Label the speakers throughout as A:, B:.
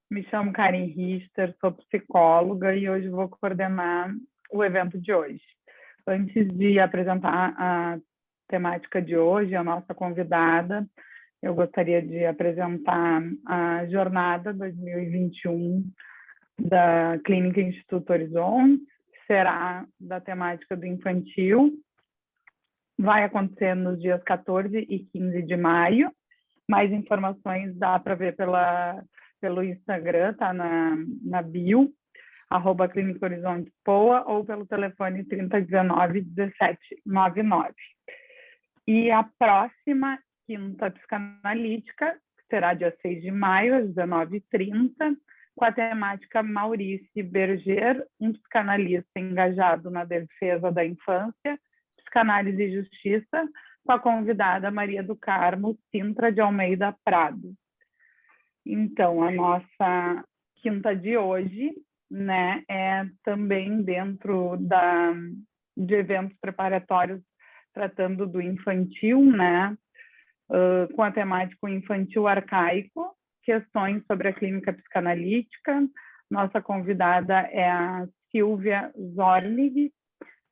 A: Me chamo Karen Richter, sou psicóloga e hoje vou coordenar o evento de hoje. Antes de apresentar a temática de hoje, a nossa convidada, eu gostaria de apresentar a jornada 2021 da Clínica Instituto Horizonte, que será da temática do infantil. Vai acontecer nos dias 14 e 15 de maio. Mais informações dá para ver pelo Instagram, tá na bio, @Clínica Horizonte Poa, ou pelo telefone 3019 1799. E a próxima quinta psicanalítica será dia 6 de maio, às 19h30, com a temática Maurício Berger, um psicanalista engajado na defesa da infância, psicanálise e justiça, com a convidada Maria do Carmo Sintra de Almeida Prado. Então, a nossa quinta de hoje, né, é também dentro de eventos preparatórios tratando do infantil, né, com a temática infantil arcaico, questões sobre a clínica psicanalítica. Nossa convidada é a Silvia Zornig,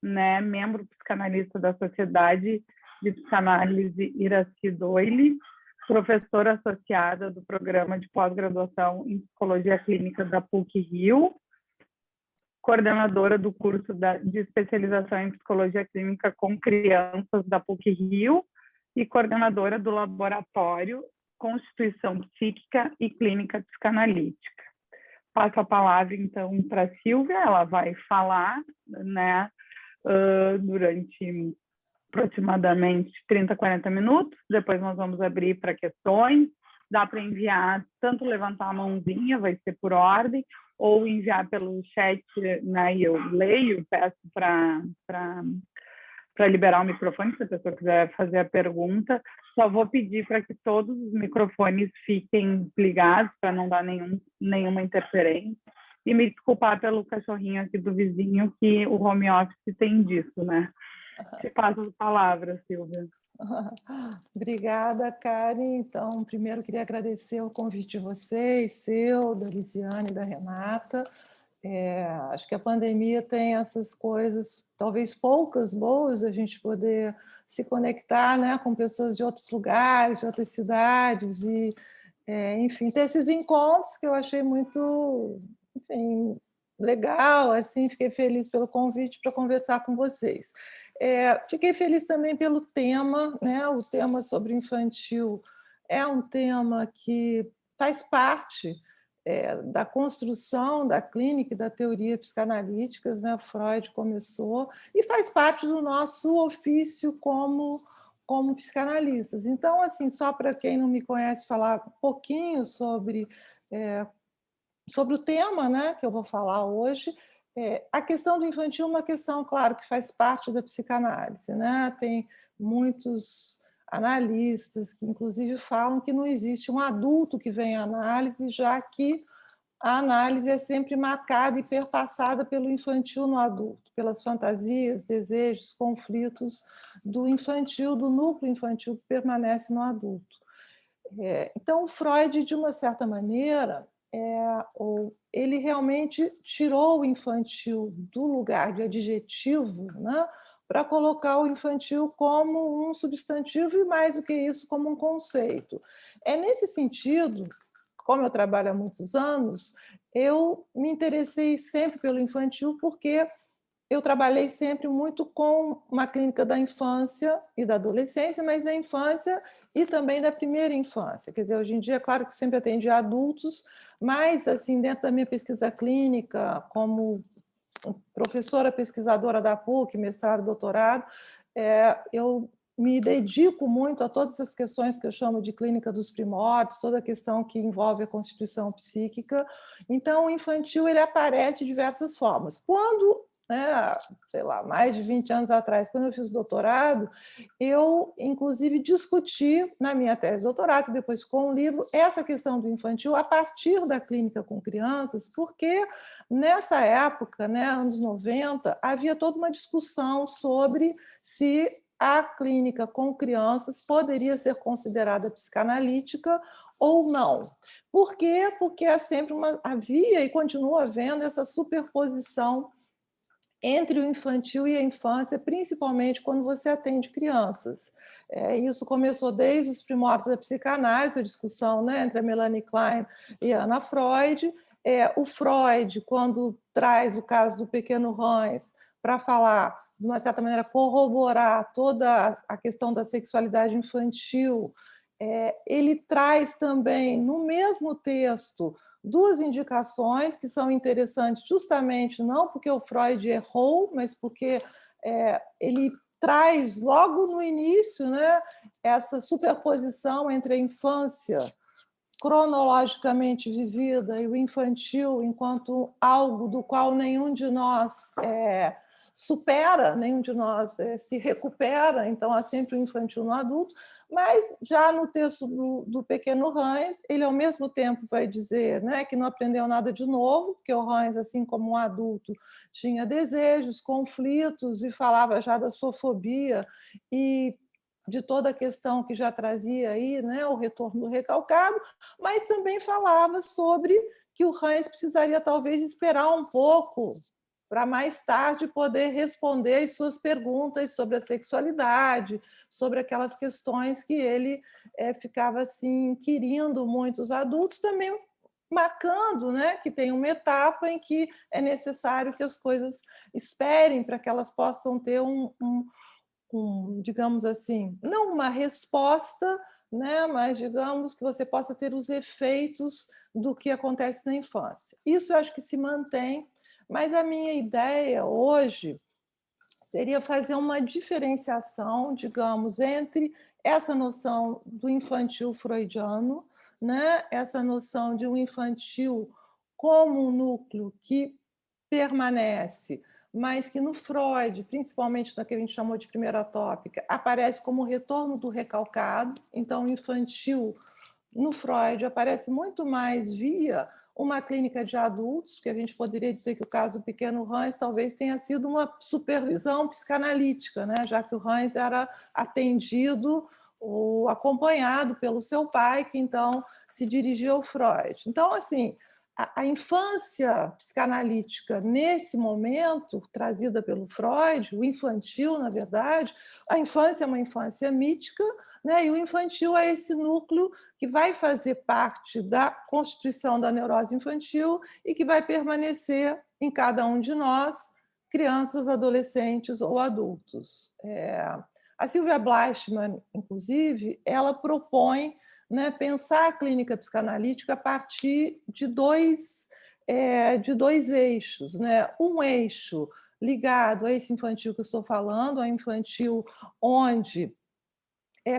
A: né, membro psicanalista da Sociedade de Psicanálise Iraci Doyle, professora associada do Programa de Pós-Graduação em Psicologia Clínica da PUC-Rio, coordenadora do curso de especialização em Psicologia Clínica com crianças da PUC-Rio e coordenadora do Laboratório Constituição Psíquica e Clínica Psicanalítica. Passo a palavra, então, para a Silvia, ela vai falar, né, durante aproximadamente 30, 40 minutos, depois nós vamos abrir para questões, dá para enviar, tanto levantar a mãozinha, vai ser por ordem, ou enviar pelo chat, né, e eu leio, peço para liberar o microfone, se a pessoa quiser fazer a pergunta. Só vou pedir para que todos os microfones fiquem ligados, para não dar nenhuma interferência, e me desculpar pelo cachorrinho aqui do vizinho, que o home office tem disso, né? Te passo a palavra, Silvia.
B: Obrigada, Karen. Então, primeiro queria agradecer o convite de vocês, seu, da Lisiane e da Renata. Acho que a pandemia tem essas coisas, talvez poucas boas, a gente poder se conectar, né, com pessoas de outros lugares, de outras cidades, e, enfim, ter esses encontros que eu achei muito, enfim, legal, assim, fiquei feliz pelo convite para conversar com vocês. Fiquei feliz também pelo tema, né? O tema sobre infantil é um tema que faz parte da construção da clínica e da teoria psicanalíticas, né? Freud começou, e faz parte do nosso ofício como psicanalistas. Então, assim, só para quem não me conhece, falar um pouquinho sobre o tema, né, que eu vou falar hoje. A questão do infantil é uma questão, claro, que faz parte da psicanálise, né? Tem muitos analistas que, inclusive, falam que não existe um adulto que vem à análise, já que a análise é sempre marcada e perpassada pelo infantil no adulto, pelas fantasias, desejos, conflitos do infantil, do núcleo infantil que permanece no adulto. Então, Freud, de uma certa maneira, ele realmente tirou o infantil do lugar de adjetivo, né, para colocar o infantil como um substantivo e, mais do que isso, como um conceito. Nesse sentido, como eu trabalho há muitos anos, eu me interessei sempre pelo infantil porque eu trabalhei sempre muito com uma clínica da infância e da adolescência, mas da infância e também da primeira infância. Quer dizer, hoje em dia, claro que sempre atendi adultos, mas, assim, dentro da minha pesquisa clínica, como professora pesquisadora da PUC, mestrado, doutorado, eu me dedico muito a todas as questões que eu chamo de clínica dos primórdios, toda a questão que envolve a constituição psíquica. Então, o infantil ele aparece de diversas formas. Quando, sei lá, mais de 20 anos atrás, quando eu fiz doutorado, eu, inclusive, discuti na minha tese de doutorado, que depois ficou um livro, essa questão do infantil a partir da clínica com crianças, porque nessa época, né, anos 90, havia toda uma discussão sobre se a clínica com crianças poderia ser considerada psicanalítica ou não. Por quê? Porque havia e continua havendo essa superposição entre o infantil e a infância, principalmente quando você atende crianças. Isso começou desde os primórdios da psicanálise, a discussão, né, entre a Melanie Klein e a Anna Freud. O Freud, quando traz o caso do pequeno Hans para falar, de uma certa maneira, corroborar toda a questão da sexualidade infantil, ele traz também, no mesmo texto, duas indicações que são interessantes, justamente não porque o Freud errou, mas porque ele traz logo no início, né, essa superposição entre a infância cronologicamente vivida e o infantil enquanto algo do qual nenhum de nós supera, nenhum de nós se recupera, então há sempre o infantil no adulto, mas já no texto do pequeno Hans, ele ao mesmo tempo vai dizer, né, que não aprendeu nada de novo, porque o Hans, assim como um adulto, tinha desejos, conflitos e falava já da sua fobia e de toda a questão que já trazia aí, né, o retorno do recalcado, mas também falava sobre que o Hans precisaria talvez esperar um pouco para mais tarde poder responder às suas perguntas sobre a sexualidade, sobre aquelas questões que ele ficava assim inquirindo muitos adultos, também marcando, né, que tem uma etapa em que é necessário que as coisas esperem para que elas possam ter digamos assim, não uma resposta, né, mas digamos que você possa ter os efeitos do que acontece na infância. Isso eu acho que se mantém, mas a minha ideia hoje seria fazer uma diferenciação, digamos, entre essa noção do infantil freudiano, né, essa noção de um infantil como um núcleo que permanece, mas que no Freud, principalmente naquele que a gente chamou de primeira tópica, aparece como o retorno do recalcado. Então, o infantil no Freud aparece muito mais via uma clínica de adultos, que a gente poderia dizer que o caso do pequeno Hans talvez tenha sido uma supervisão psicanalítica, né? Já que o Hans era atendido ou acompanhado pelo seu pai, que então se dirigia ao Freud. Então, assim, a infância psicanalítica, nesse momento, trazida pelo Freud, o infantil, na verdade, a infância é uma infância mítica, né? E o infantil é esse núcleo que vai fazer parte da constituição da neurose infantil e que vai permanecer em cada um de nós, crianças, adolescentes ou adultos. A Sylvia Bleichmann, inclusive, ela propõe, né, pensar a clínica psicanalítica a partir de dois eixos. Né? Um eixo ligado a esse infantil que eu estou falando, a infantil onde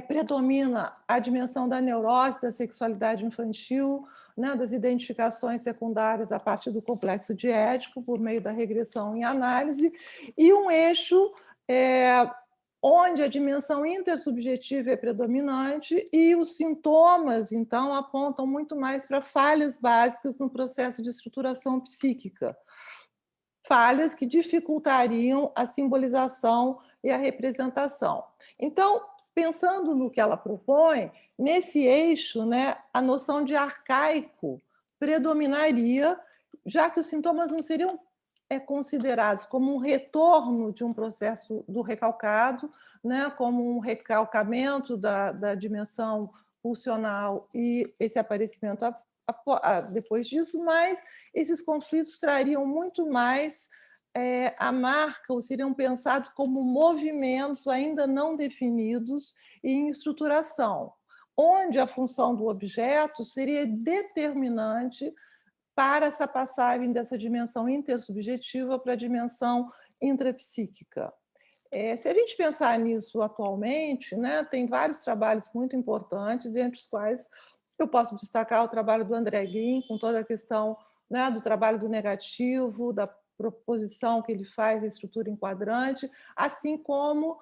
B: predomina a dimensão da neurose, da sexualidade infantil, né, das identificações secundárias a partir do complexo de Édipo, por meio da regressão em análise, e um eixo onde a dimensão intersubjetiva é predominante e os sintomas, então, apontam muito mais para falhas básicas no processo de estruturação psíquica, falhas que dificultariam a simbolização e a representação. Então, pensando no que ela propõe, nesse eixo, né, a noção de arcaico predominaria, já que os sintomas não seriam considerados como um retorno de um processo do recalcado, né, como um recalcamento da dimensão pulsional e esse aparecimento depois disso, mas esses conflitos trariam muito mais a marca, ou seriam pensados como movimentos ainda não definidos e em estruturação, onde a função do objeto seria determinante para essa passagem dessa dimensão intersubjetiva para a dimensão intrapsíquica. Se a gente pensar nisso atualmente, né, tem vários trabalhos muito importantes, entre os quais eu posso destacar o trabalho do André Green, com toda a questão, né, do trabalho do negativo, da proposição que ele faz da estrutura enquadrante, assim como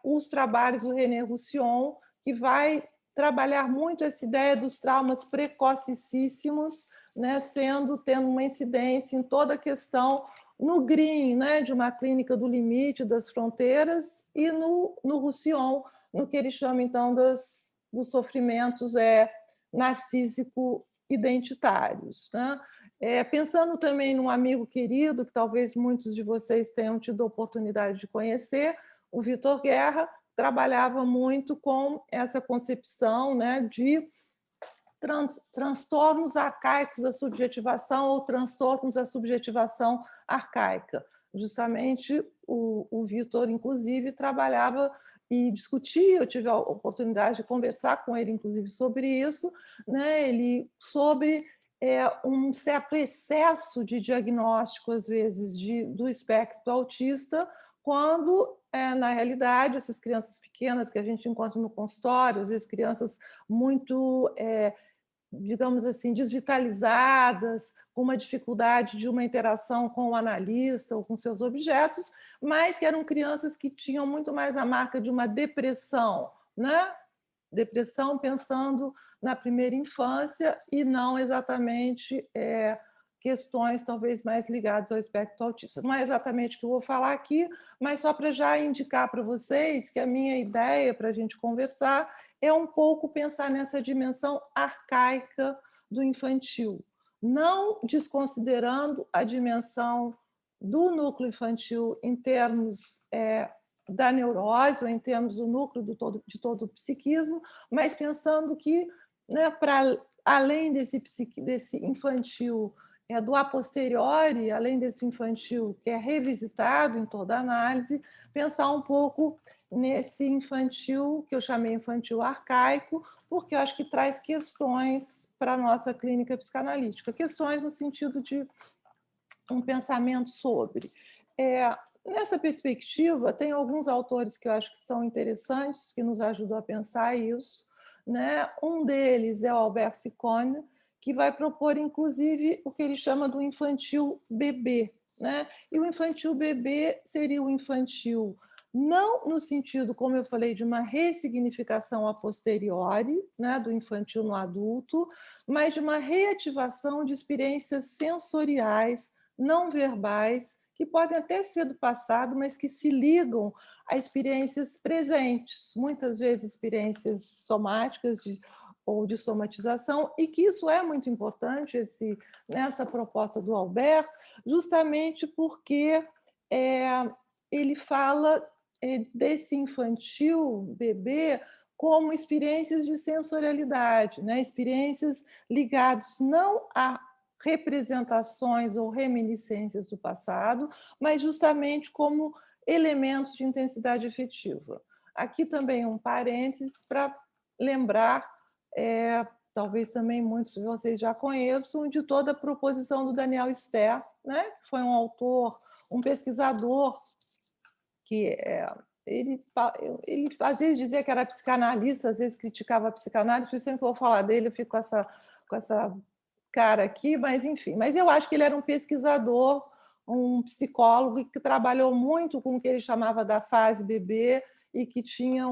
B: os trabalhos do René Roussillon, que vai trabalhar muito essa ideia dos traumas precocíssimos, né, tendo uma incidência em toda a questão no Green, né, de uma clínica do limite, das fronteiras, e no Roussillon, no que ele chama, então, dos sofrimentos narcísico-identitários, né? Pensando também num amigo querido, que talvez muitos de vocês tenham tido a oportunidade de conhecer, o Vitor Guerra trabalhava muito com essa concepção, né, de transtornos arcaicos da subjetivação ou transtornos da subjetivação arcaica. Justamente o Vitor, inclusive, trabalhava e discutia, eu tive a oportunidade de conversar com ele, inclusive, sobre isso, né? Sobre um certo excesso de diagnóstico, às vezes, do espectro autista, quando, na realidade, essas crianças pequenas que a gente encontra no consultório, às vezes crianças muito digamos assim, desvitalizadas, com uma dificuldade de uma interação com o analista ou com seus objetos, mas que eram crianças que tinham muito mais a marca de uma depressão, né? Depressão pensando na primeira infância e não exatamente questões talvez mais ligadas ao espectro autista. Não é exatamente o que eu vou falar aqui, mas só para já indicar para vocês que a minha ideia para a gente conversar é um pouco pensar nessa dimensão arcaica do infantil, não desconsiderando a dimensão do núcleo infantil em termos da neurose, ou em termos do núcleo de todo o psiquismo, mas pensando que, né, para além desse infantil do a posteriori, além desse infantil que é revisitado em toda a análise, pensar um pouco nesse infantil, que eu chamei infantil arcaico, porque eu acho que traz questões para a nossa clínica psicanalítica, questões no sentido de um pensamento sobre. Nessa perspectiva, tem alguns autores que eu acho que são interessantes, que nos ajudam a pensar isso, né? Um deles é o Albert Ciccone, que vai propor, inclusive, o que ele chama do infantil bebê, né? E o infantil bebê seria o infantil não no sentido, como eu falei, de uma ressignificação a posteriori, né, do infantil no adulto, mas de uma reativação de experiências sensoriais não verbais, que podem até ser do passado, mas que se ligam a experiências presentes, muitas vezes experiências somáticas ou de somatização, e que isso é muito importante nessa proposta do Albert, justamente porque ele fala desse infantil, bebê, como experiências de sensorialidade, né? Experiências ligadas não a representações ou reminiscências do passado, mas justamente como elementos de intensidade afetiva. Aqui também um parênteses para lembrar, talvez também muitos de vocês já conheçam, de toda a proposição do Daniel Ster, né? Que foi um autor, um pesquisador que ele às vezes dizia que era psicanalista, às vezes criticava a psicanálise, por isso sempre que eu vou falar dele eu fico com essa cara aqui, mas enfim. Mas eu acho que ele era um pesquisador, um psicólogo que trabalhou muito com o que ele chamava da fase bebê e que tinha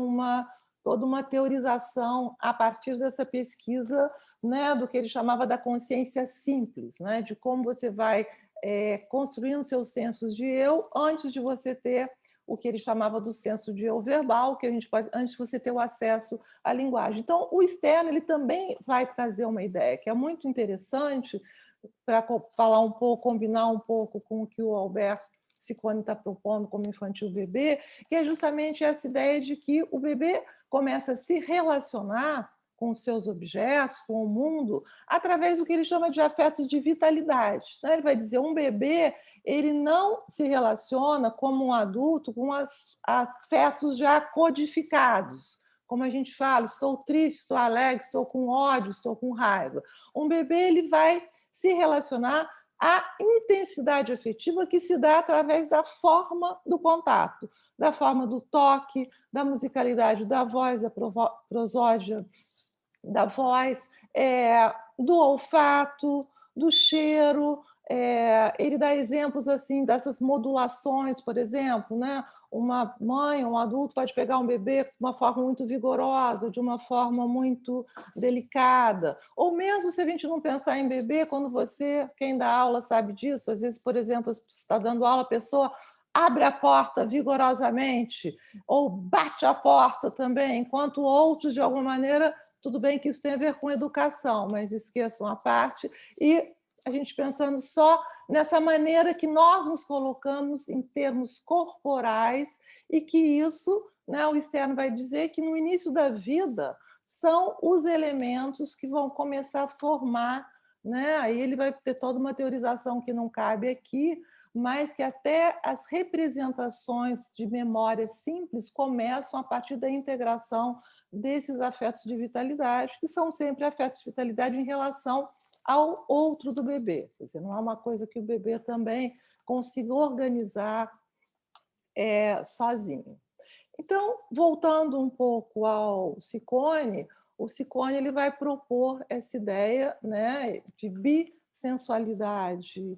B: toda uma teorização a partir dessa pesquisa, né, do que ele chamava da consciência simples, né, de como você vai construindo seus sensos de eu antes de você ter o que ele chamava do senso de eu verbal, que a gente pode, antes de você ter o acesso à linguagem. Então, o externo ele também vai trazer uma ideia que é muito interessante para falar um pouco, combinar um pouco com o que o Albert Ciccone está propondo como infantil bebê, que é justamente essa ideia de que o bebê começa a se relacionar com os seus objetos, com o mundo, através do que ele chama de afetos de vitalidade. Ele vai dizer, um bebê ele não se relaciona como um adulto com afetos já codificados. Como a gente fala, estou triste, estou alegre, estou com ódio, estou com raiva. Um bebê ele vai se relacionar à intensidade afetiva que se dá através da forma do contato, da forma do toque, da musicalidade da voz, da prosódia da voz, do olfato, do cheiro. Ele dá exemplos assim dessas modulações, por exemplo, né? Uma mãe, um adulto pode pegar um bebê de uma forma muito vigorosa, de uma forma muito delicada. Ou mesmo se a gente não pensar em bebê, quando quem dá aula sabe disso, às vezes, por exemplo, você está dando aula, a pessoa abre a porta vigorosamente ou bate a porta também, enquanto outros, de alguma maneira, Tudo bem que isso tem a ver com educação, mas esqueçam a parte. E a gente pensando só nessa maneira que nós nos colocamos em termos corporais e que isso, né, o externo vai dizer que no início da vida são os elementos que vão começar a formar, né? Aí ele vai ter toda uma teorização que não cabe aqui, mas que até as representações de memória simples começam a partir da integração desses afetos de vitalidade, que são sempre afetos de vitalidade em relação ao outro do bebê. Quer dizer, não é uma coisa que o bebê também consiga organizar sozinho. Então, voltando um pouco ao Ciccone, o Ciccone ele vai propor essa ideia, né, de bissensualidade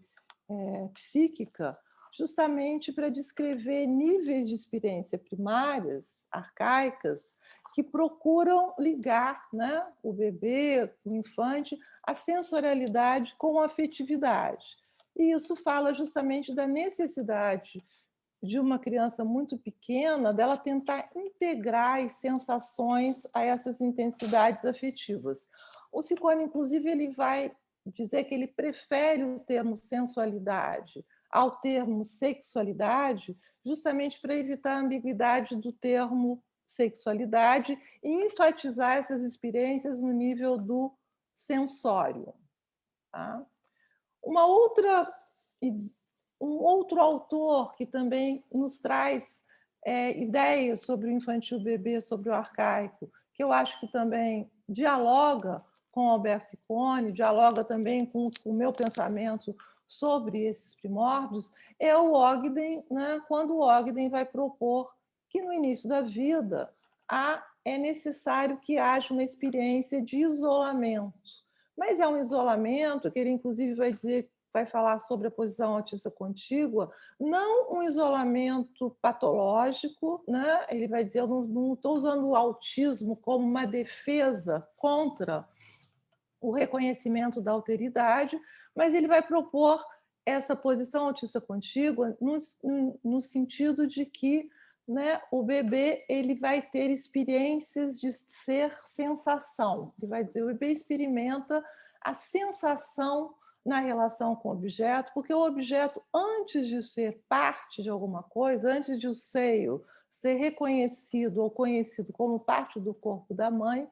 B: psíquica, justamente para descrever níveis de experiência primárias, arcaicas, que procuram ligar, né, o bebê, o infante, a sensorialidade com a afetividade. E isso fala justamente da necessidade de uma criança muito pequena, dela tentar integrar as sensações a essas intensidades afetivas. O Ciccone, inclusive, ele vai dizer que ele prefere o termo sensualidade ao termo sexualidade, justamente para evitar a ambiguidade do termo sexualidade e enfatizar essas experiências no nível do sensório. Tá? Uma outra um outro autor que também nos traz ideias sobre o infantil bebê, sobre o arcaico, que eu acho que também dialoga com Albert Ciccone, dialoga também com o meu pensamento sobre esses primórdios, é o Ogden, né, quando o Ogden vai propor que no início da vida é necessário que haja uma experiência de isolamento. Mas é um isolamento que ele, inclusive, vai falar sobre a posição autista contígua, não um isolamento patológico, né? Ele vai dizer, eu não estou usando o autismo como uma defesa contra o reconhecimento da alteridade, mas ele vai propor essa posição autista contígua no sentido de que, né, o bebê ele vai ter experiências de ser sensação. Ele vai dizer, o bebê experimenta a sensação na relação com o objeto, porque o objeto, antes de ser parte de alguma coisa, antes de o seio ser reconhecido ou conhecido como parte do corpo da mãe,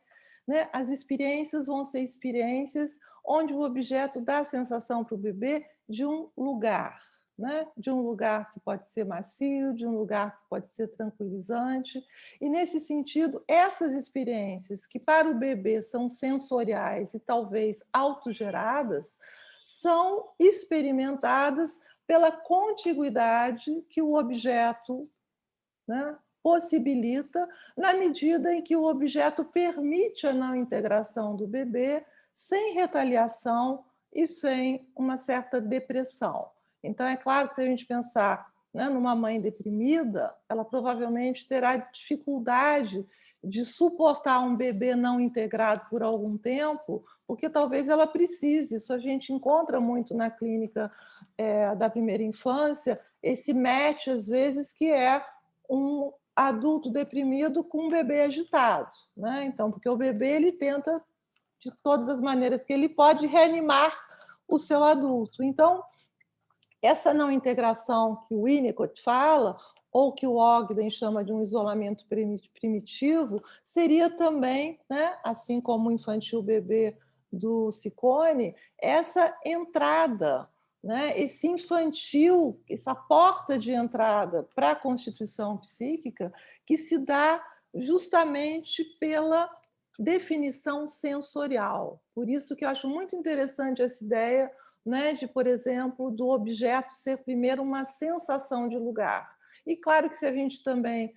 B: né, as experiências vão ser experiências onde o objeto dá a sensação para o bebê de um lugar, né? De um lugar que pode ser macio, de um lugar que pode ser tranquilizante. E, nesse sentido, essas experiências, que para o bebê são sensoriais e talvez autogeradas, são experimentadas pela contiguidade que o objeto, né, possibilita, na medida em que o objeto permite a não integração do bebê sem retaliação e sem uma certa depressão. Então, é claro que se a gente pensar, né, numa mãe deprimida, ela provavelmente terá dificuldade de suportar um bebê não integrado por algum tempo, porque talvez ela precise. Isso a gente encontra muito na clínica da primeira infância, esse match, às vezes, que é um adulto deprimido com um bebê agitado, né? Então, porque o bebê ele tenta de todas as maneiras que ele pode reanimar o seu adulto. Então, essa não integração que o Winnicott fala, ou que o Ogden chama de um isolamento primitivo, seria também, né, assim como o infantil bebê do Ciccone, essa entrada, né, esse infantil, essa porta de entrada para a constituição psíquica que se dá justamente pela definição sensorial. Por isso que eu acho muito interessante essa ideia, né, de, por exemplo, do objeto ser primeiro uma sensação de lugar. E claro que se a gente também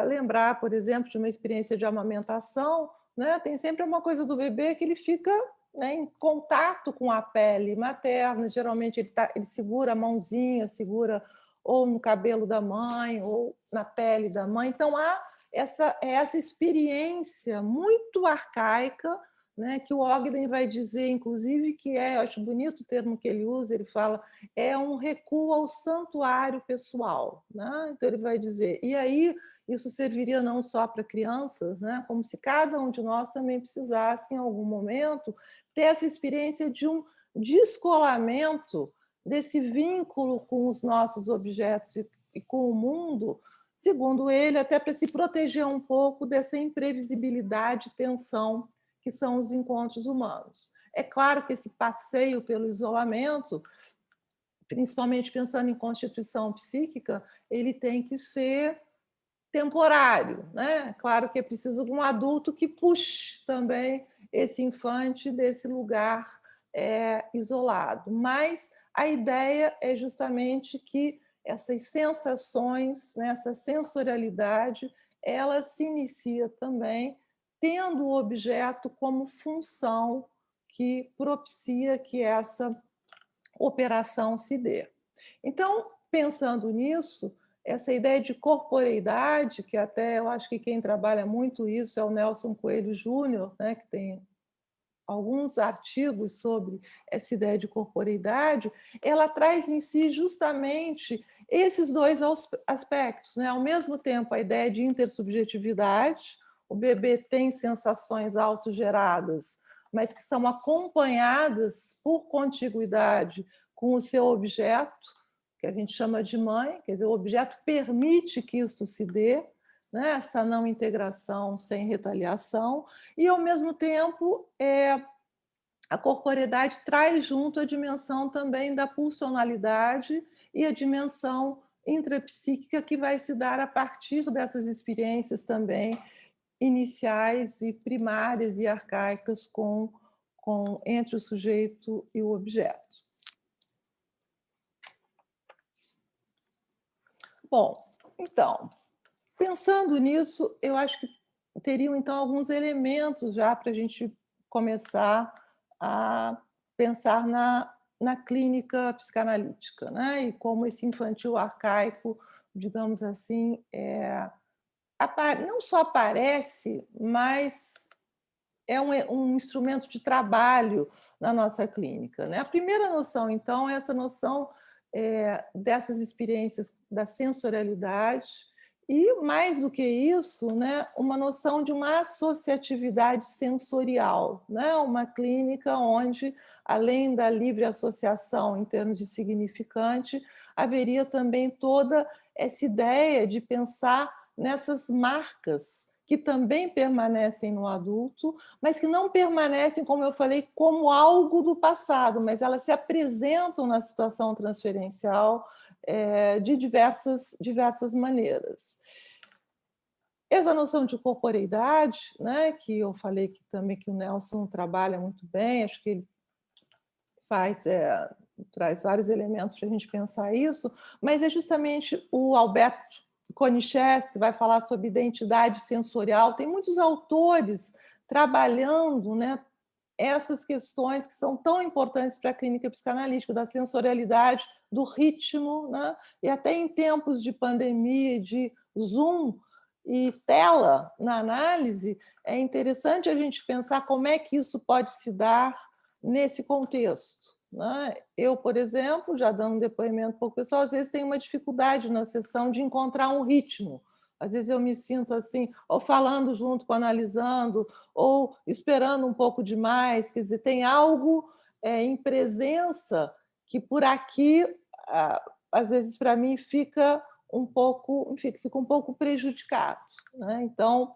B: lembrar, por exemplo, de uma experiência de amamentação, né, tem sempre uma coisa do bebê que ele fica, né, em contato com a pele materna, geralmente ele segura a mãozinha, segura ou no cabelo da mãe, ou na pele da mãe. Então, há essa experiência muito arcaica, né, que o Ogden vai dizer, inclusive, que eu acho bonito o termo que ele usa, ele fala, é um recuo ao santuário pessoal. Né? Então, ele vai dizer, e aí isso serviria não só para crianças, né, como se cada um de nós também precisasse, em algum momento, ter essa experiência de um descolamento desse vínculo com os nossos objetos e com o mundo, segundo ele, até para se proteger um pouco dessa imprevisibilidade e tensão que são os encontros humanos. É claro que esse passeio pelo isolamento, principalmente pensando em constituição psíquica, ele tem que ser temporário, né? Claro que é preciso de um adulto que puxe também esse infante desse lugar isolado. Mas a ideia é justamente que essas sensações, né, essa sensorialidade, ela se inicia também tendo o objeto como função que propicia que essa operação se dê. Então, pensando nisso, essa ideia de corporeidade, que até eu acho que quem trabalha muito isso é o Nelson Coelho Júnior, né, que tem alguns artigos sobre essa ideia de corporeidade, ela traz em si justamente esses dois aspectos, né? Ao mesmo tempo, a ideia de intersubjetividade, o bebê tem sensações autogeradas, mas que são acompanhadas por contiguidade com o seu objeto, que a gente chama de mãe, quer dizer, o objeto permite que isto se dê, né? Essa não integração sem retaliação, e, ao mesmo tempo, a corporeidade traz junto a dimensão também da pulsionalidade e a dimensão intrapsíquica que vai se dar a partir dessas experiências também iniciais e primárias e arcaicas entre o sujeito e o objeto. Bom, então, pensando nisso, eu acho que teriam, então, alguns elementos já para a gente começar a pensar na clínica psicanalítica, né? E como esse infantil arcaico, digamos assim, não só aparece, mas é um instrumento de trabalho na nossa clínica, né? A primeira noção, então, é essa noção dessas experiências da sensorialidade e, mais do que isso, né, uma noção de uma associatividade sensorial, né? Uma clínica onde, além da livre associação em termos de significante, haveria também toda essa ideia de pensar nessas marcas que também permanecem no adulto, mas que não permanecem, como eu falei, como algo do passado, mas elas se apresentam na situação transferencial de diversas maneiras. Essa noção de corporeidade, né, que eu falei que também que o Nelson trabalha muito bem, acho que ele traz vários elementos para a gente pensar isso, mas é justamente o Alberto Konieczewski que vai falar sobre identidade sensorial. Tem muitos autores trabalhando, né, essas questões que são tão importantes para a clínica psicanalítica, da sensorialidade, do ritmo, né? E até em tempos de pandemia, de Zoom e tela na análise, é interessante a gente pensar como é que isso pode se dar nesse contexto, né? Eu, por exemplo, já dando um depoimento para o pessoal, às vezes tenho uma dificuldade na sessão de encontrar um ritmo. Às vezes eu me sinto assim, ou falando junto com analisando, ou esperando um pouco demais. Quer dizer, tem algo em presença que por aqui, às vezes, para mim, fica um pouco prejudicado, né? Então,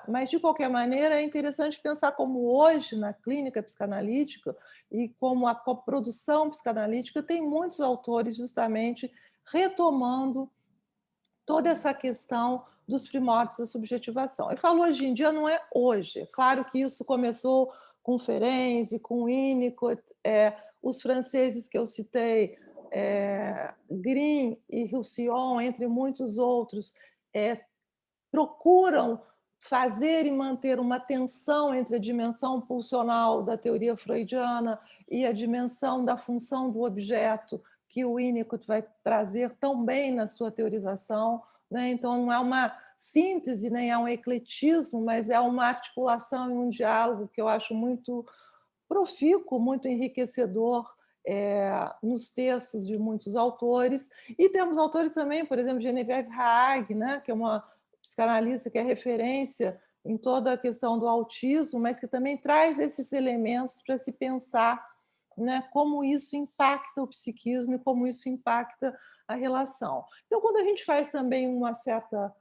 B: mas, de qualquer maneira, é interessante pensar como hoje, na clínica psicanalítica, e como a coprodução psicanalítica, tem muitos autores justamente retomando toda essa questão dos primórdios da subjetivação. Eu falo hoje em dia, não é hoje. É claro que isso começou com Ferenczi, com Winnicott, os franceses que eu citei, Green e Roussillon, entre muitos outros, procuram fazer e manter uma tensão entre a dimensão pulsional da teoria freudiana e a dimensão da função do objeto, que o Winnicott vai trazer tão bem na sua teorização, né? Então, não é uma síntese, nem é um ecletismo, mas é uma articulação e um diálogo que eu acho muito profícuo, muito enriquecedor nos textos de muitos autores, e temos autores também, por exemplo, Geneviève Haag, né, que é uma psicanalista que é referência em toda a questão do autismo, mas que também traz esses elementos para se pensar, né, como isso impacta o psiquismo e como isso impacta a relação. Então, quando a gente faz também uma certa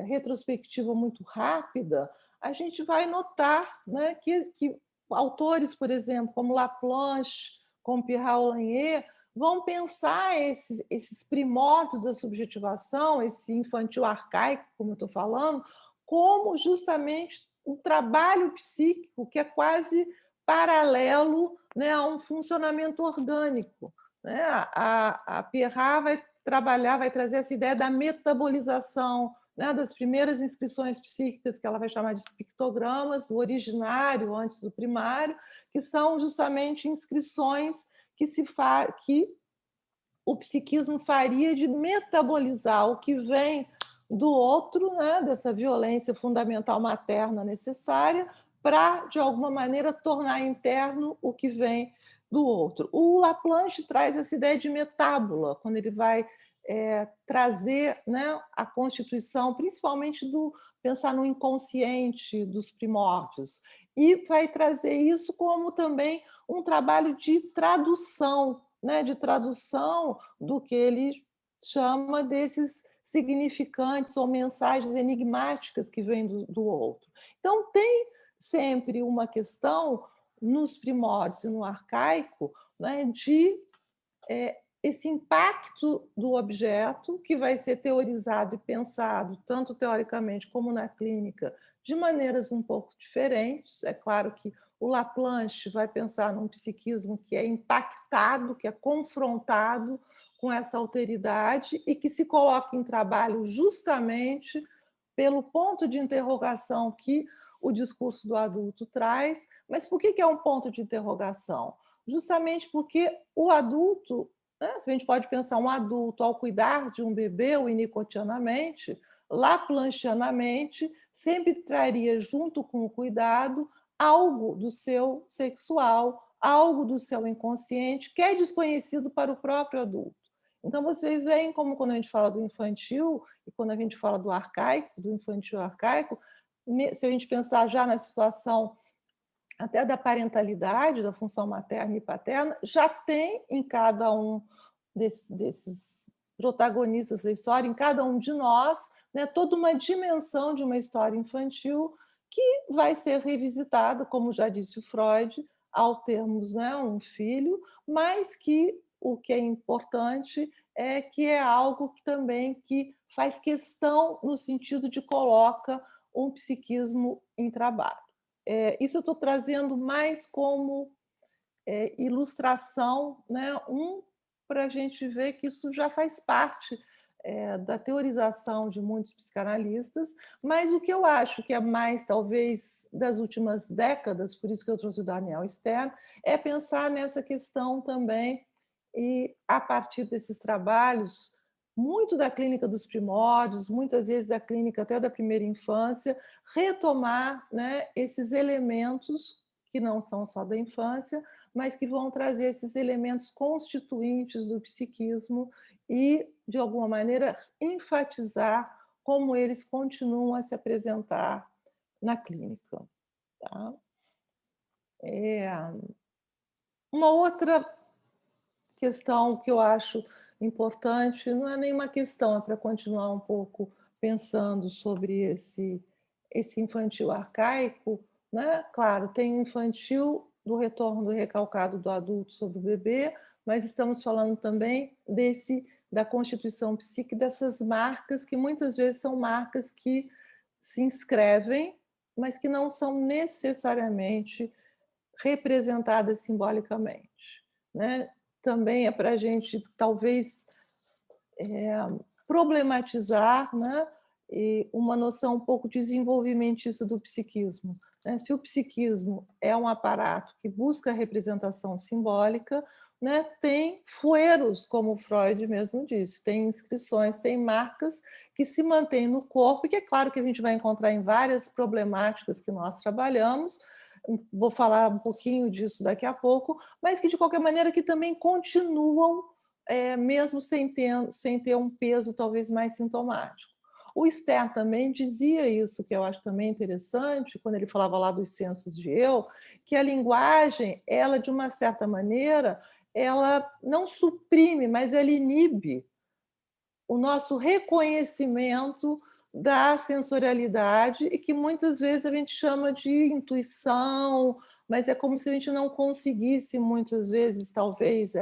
B: retrospectiva muito rápida, a gente vai notar, né, que autores, por exemplo, como Laplanche, como Pierre vão pensar esses primórdios da subjetivação, esse infantil arcaico, como eu estou falando, como justamente um trabalho psíquico que é quase paralelo, né, a um funcionamento orgânico. Né? A Pierrat vai trabalhar, vai trazer essa ideia da metabolização, né, das primeiras inscrições psíquicas, que ela vai chamar de pictogramas, o originário antes do primário, que são justamente inscrições que o psiquismo faria de metabolizar o que vem do outro, né, dessa violência fundamental materna necessária, para, de alguma maneira, tornar interno o que vem do outro. O Laplanche traz essa ideia de metábola, quando ele vai trazer, né, a constituição, principalmente do pensar no inconsciente dos primórdios, e vai trazer isso como também um trabalho de tradução, né, de tradução do que ele chama desses significantes ou mensagens enigmáticas que vêm do outro. Então, tem sempre uma questão nos primórdios e no arcaico, né, de esse impacto do objeto, que vai ser teorizado e pensado, tanto teoricamente como na clínica, de maneiras um pouco diferentes. É claro que o Laplanche vai pensar num psiquismo que é impactado, que é confrontado com essa alteridade e que se coloca em trabalho justamente pelo ponto de interrogação que o discurso do adulto traz. Mas por que é um ponto de interrogação? Justamente porque o adulto, né, se a gente pode pensar um adulto ao cuidar de um bebê winnicottianamente, laplanchianamente, sempre traria junto com o cuidado algo do seu sexual, algo do seu inconsciente, que é desconhecido para o próprio adulto. Então, vocês veem como, quando a gente fala do infantil e quando a gente fala do arcaico, do infantil arcaico, se a gente pensar já na situação até da parentalidade, da função materna e paterna, já tem em cada um desses protagonistas da história, em cada um de nós, né, toda uma dimensão de uma história infantil que vai ser revisitada, como já disse o Freud, ao termos, né, um filho, mas que o que é importante é que é algo que também que faz questão no sentido de coloca um psiquismo em trabalho. Isso eu estou trazendo mais como ilustração, né? Para a gente ver que isso já faz parte da teorização de muitos psicanalistas, mas o que eu acho que é mais, talvez, das últimas décadas, por isso que eu trouxe o Daniel Stern, é pensar nessa questão também, e a partir desses trabalhos, muito da clínica dos primórdios, muitas vezes da clínica até da primeira infância, retomar, né, esses elementos que não são só da infância, mas que vão trazer esses elementos constituintes do psiquismo e, de alguma maneira, enfatizar como eles continuam a se apresentar na clínica. Tá? Uma outra questão que eu acho importante, não é nenhuma questão, é para continuar um pouco pensando sobre esse infantil arcaico, né? Claro, tem o infantil do retorno do recalcado do adulto sobre o bebê, mas estamos falando também da constituição psíquica, dessas marcas que muitas vezes são marcas que se inscrevem, mas que não são necessariamente representadas simbolicamente, né? Também é para a gente, talvez, problematizar, né, e uma noção um pouco desenvolvimentista do psiquismo. Né? Se o psiquismo é um aparato que busca a representação simbólica, né, tem fueiros, como Freud mesmo disse, tem inscrições, tem marcas que se mantêm no corpo, e que é claro que a gente vai encontrar em várias problemáticas que nós trabalhamos, vou falar um pouquinho disso daqui a pouco, mas que de qualquer maneira que também continuam, mesmo sem ter um peso talvez mais sintomático. O Stern também dizia isso, que eu acho também interessante, quando ele falava lá dos sensos de eu, que a linguagem, ela de uma certa maneira, ela não suprime, mas ela inibe o nosso reconhecimento da sensorialidade e que muitas vezes a gente chama de intuição, mas é como se a gente não conseguisse muitas vezes, talvez,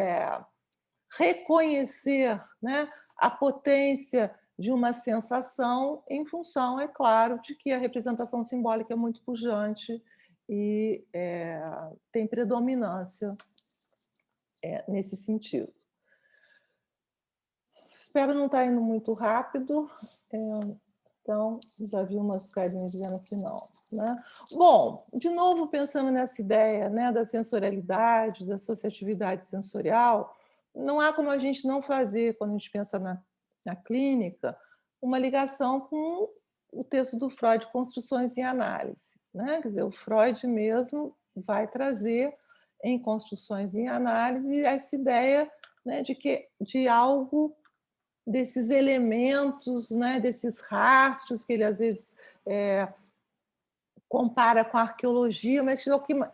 B: reconhecer, né, a potência de uma sensação em função, é claro, de que a representação simbólica é muito pujante e tem predominância nesse sentido. Espero não estar indo muito rápido, então já vi umas carinhas dizendo que não. Né? Bom, de novo, pensando nessa ideia, né, da sensorialidade, da associatividade sensorial, não há como a gente não fazer, quando a gente pensa na clínica, uma ligação com o texto do Freud, Construções em Análise. Né? Quer dizer, o Freud mesmo vai trazer em Construções em Análise essa ideia, né, de algo, desses elementos, né, desses rastros que ele às vezes compara com a arqueologia, mas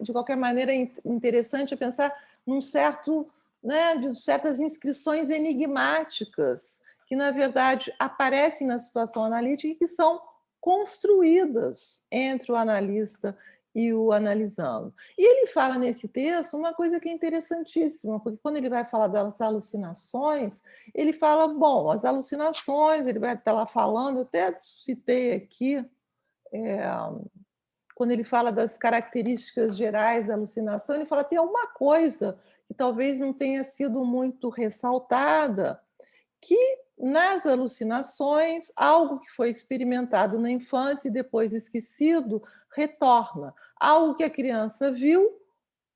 B: de qualquer maneira é interessante pensar num certo, né, de certas inscrições enigmáticas que na verdade aparecem na situação analítica e que são construídas entre o analista e o analisando. E ele fala nesse texto uma coisa que é interessantíssima, porque quando ele vai falar das alucinações, ele fala, bom, as alucinações, ele vai estar lá falando, eu até citei aqui, quando ele fala das características gerais da alucinação, ele fala, tem uma coisa que talvez não tenha sido muito ressaltada, que nas alucinações, algo que foi experimentado na infância e depois esquecido, retorna. Algo que a criança viu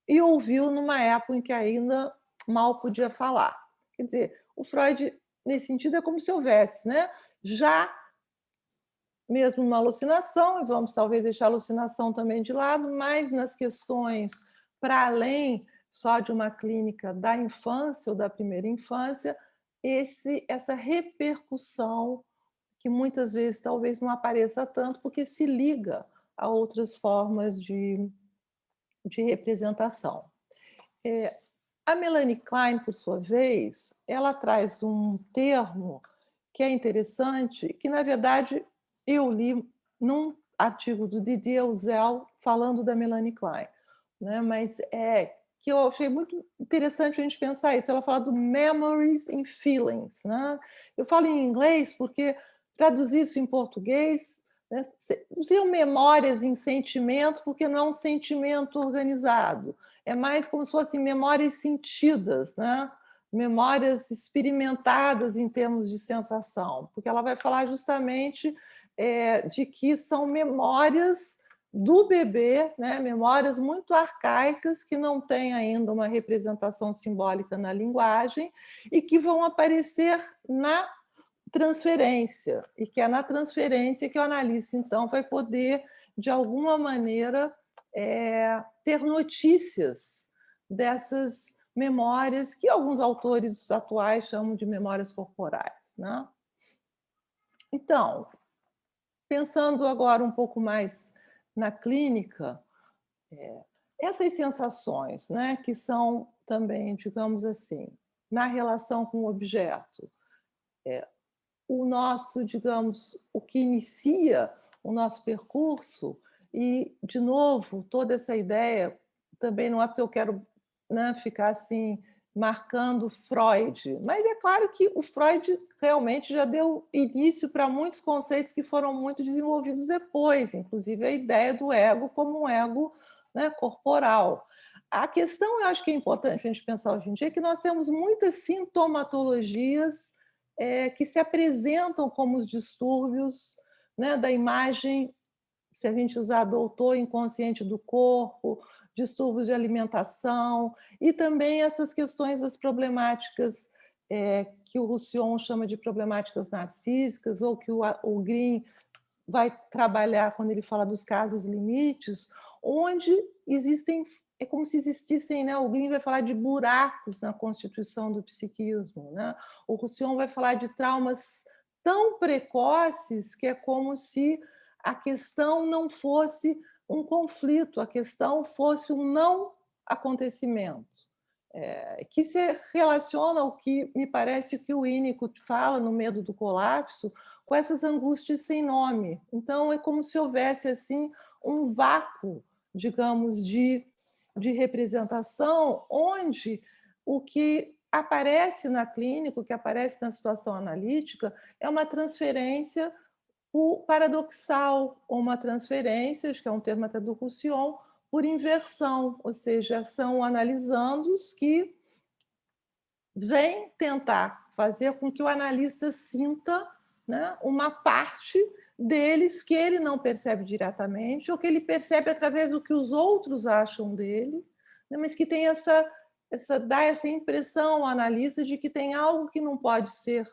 B: e ouviu numa época em que ainda mal podia falar. Quer dizer, o Freud, nesse sentido, é como se houvesse, né, já mesmo uma alucinação, e vamos talvez deixar a alucinação também de lado, mas nas questões para além só de uma clínica da infância ou da primeira infância, essa repercussão que muitas vezes talvez não apareça tanto, porque se liga a outras formas de representação. A Melanie Klein, por sua vez, ela traz um termo que é interessante, que, na verdade, eu li num artigo do Didier Uzel falando da Melanie Klein, né? Mas que eu achei muito interessante a gente pensar isso. Ela fala do memories and feelings. Né? Eu falo em inglês porque traduzir isso em português, né, usam memórias em sentimento, porque não é um sentimento organizado. É mais como se fossem memórias sentidas, né? Memórias experimentadas em termos de sensação, porque ela vai falar justamente de que são memórias do bebê, né? Memórias muito arcaicas que não têm ainda uma representação simbólica na linguagem e que vão aparecer na transferência, e que é na transferência que o analista, então, vai poder, de alguma maneira, ter notícias dessas memórias que alguns autores atuais chamam de memórias corporais. Né? Então, pensando agora um pouco mais na clínica, essas sensações, né, que são também, digamos assim, na relação com o objeto, o nosso, digamos, o que inicia o nosso percurso, e, de novo, toda essa ideia, também não é porque eu quero, né, ficar assim, marcando Freud, mas é claro que o Freud realmente já deu início para muitos conceitos que foram muito desenvolvidos depois, inclusive a ideia do ego como um ego, né, corporal. A questão, eu acho que é importante a gente pensar hoje em dia, é que nós temos muitas sintomatologias que se apresentam como os distúrbios, né, da imagem, se a gente usar doutor inconsciente do corpo, distúrbios de alimentação, e também essas questões das problemáticas que o Roussillon chama de problemáticas narcísicas, ou que o Green vai trabalhar quando ele fala dos casos limites, onde existem, é como se existissem, né, o Green vai falar de buracos na constituição do psiquismo, né? O Roussillon vai falar de traumas tão precoces que é como se a questão não fosse um conflito, a questão fosse um não acontecimento, que se relaciona ao que me parece que o Winnicott fala no Medo do Colapso, com essas angústias sem nome. Então, é como se houvesse assim um vácuo, digamos, de representação, onde o que aparece na clínica, o que aparece na situação analítica, é uma transferência paradoxal, ou uma transferência, acho que é um termo até do Roussillon, por inversão, ou seja, são analisandos que vêm tentar fazer com que o analista sinta, né, uma parte deles que ele não percebe diretamente, ou que ele percebe através do que os outros acham dele, né, mas que tem dá essa impressão ao analista de que tem algo que não pode ser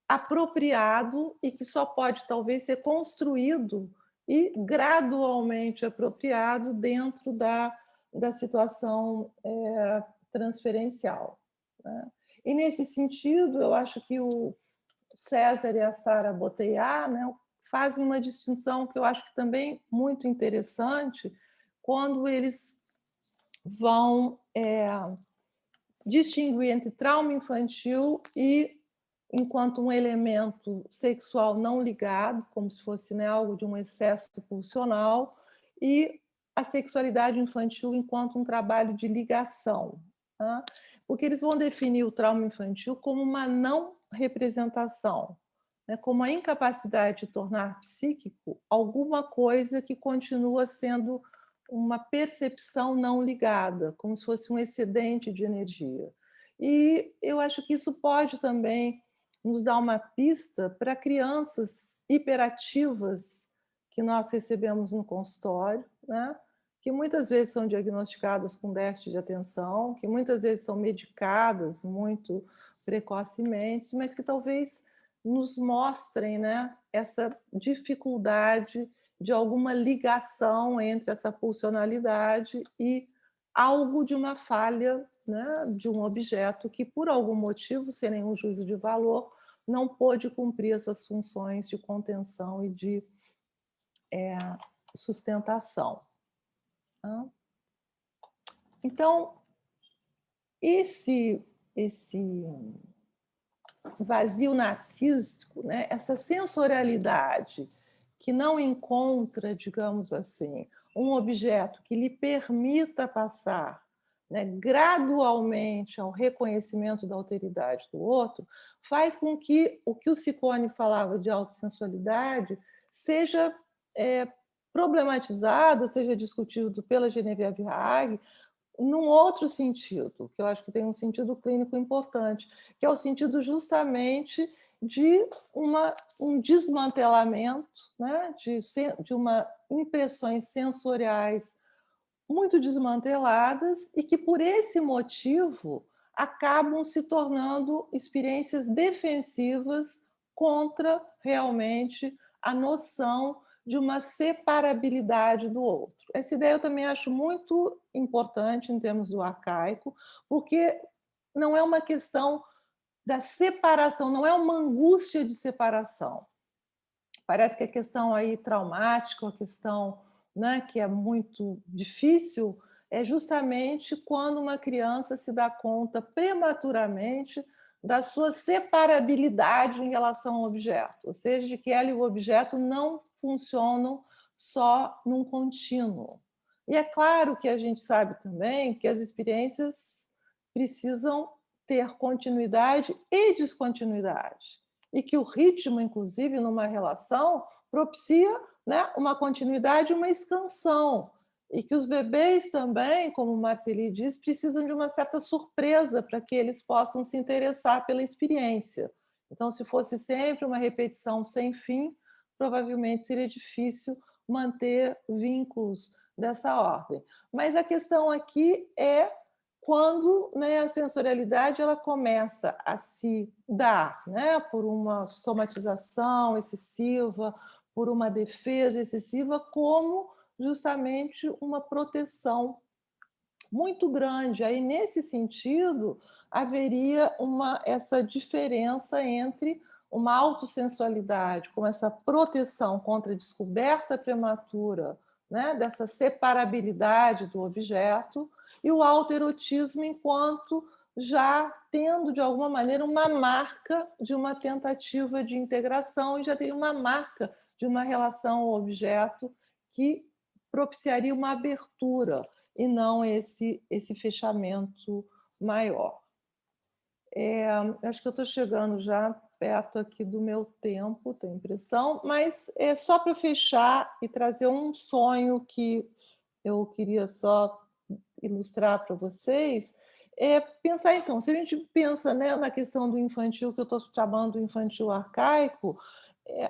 B: apropriado e que só pode talvez ser construído e gradualmente apropriado dentro da situação transferencial, né? E nesse sentido, eu acho que o César e a Sara Boteillat, né, fazem uma distinção que eu acho que também muito interessante quando eles vão distinguir entre trauma infantil e enquanto um elemento sexual não ligado, como se fosse, né, algo de um excesso pulsional, e a sexualidade infantil enquanto um trabalho de ligação, tá? Porque eles vão definir o trauma infantil como uma não representação, né, como a incapacidade de tornar psíquico alguma coisa que continua sendo uma percepção não ligada, como se fosse um excedente de energia. E eu acho que isso pode também nos dar uma pista para crianças hiperativas que nós recebemos no consultório, né? Que muitas vezes são diagnosticadas com déficit de atenção, que muitas vezes são medicadas muito precocemente, mas que talvez nos mostrem, né, essa dificuldade de alguma ligação entre essa pulsionalidade e algo de uma falha, né, de um objeto que, por algum motivo, sem nenhum juízo de valor, não pôde cumprir essas funções de contenção e de sustentação. Tá? Então, esse vazio narcísico, né, essa sensorialidade que não encontra, digamos assim, um objeto que lhe permita passar, né, gradualmente ao reconhecimento da alteridade do outro, faz com que o Ciccone falava de autossensualidade seja problematizado, seja discutido pela Genevieve Haag, num outro sentido, que eu acho que tem um sentido clínico importante, que é o sentido justamente de um desmantelamento, né, de uma impressões sensoriais muito desmanteladas e que, por esse motivo, acabam se tornando experiências defensivas contra realmente a noção de uma separabilidade do outro. Essa ideia eu também acho muito importante em termos do arcaico, porque não é uma questão da separação, não é uma angústia de separação. Parece que a questão aí traumática, a questão, né, que é muito difícil, é justamente quando uma criança se dá conta prematuramente da sua separabilidade em relação ao objeto, ou seja, de que ela e o objeto não funcionam só num contínuo. E é claro que a gente sabe também que as experiências precisam ter continuidade e descontinuidade e que o ritmo, inclusive, numa relação, propicia, né, uma continuidade, uma expansão. E que os bebês também, como Marceli diz, precisam de uma certa surpresa para que eles possam se interessar pela experiência. Então, se fosse sempre uma repetição sem fim, provavelmente seria difícil manter vínculos dessa ordem. Mas a questão aqui é quando, né, a sensorialidade ela começa a se dar, né, por uma somatização excessiva, por uma defesa excessiva, como justamente uma proteção muito grande. Aí, nesse sentido, haveria essa diferença entre uma autossensualidade, com essa proteção contra a descoberta prematura, né, dessa separabilidade do objeto, e o autoerotismo enquanto já tendo, de alguma maneira, uma marca de uma tentativa de integração, e já teria uma marca de uma relação ao objeto que propiciaria uma abertura e não esse fechamento maior. Acho que eu estou chegando já perto aqui do meu tempo, tenho a impressão, mas é só para fechar e trazer um sonho que eu queria só ilustrar para vocês, pensar então, se a gente pensa, né, na questão do infantil, que eu estou chamando do infantil arcaico,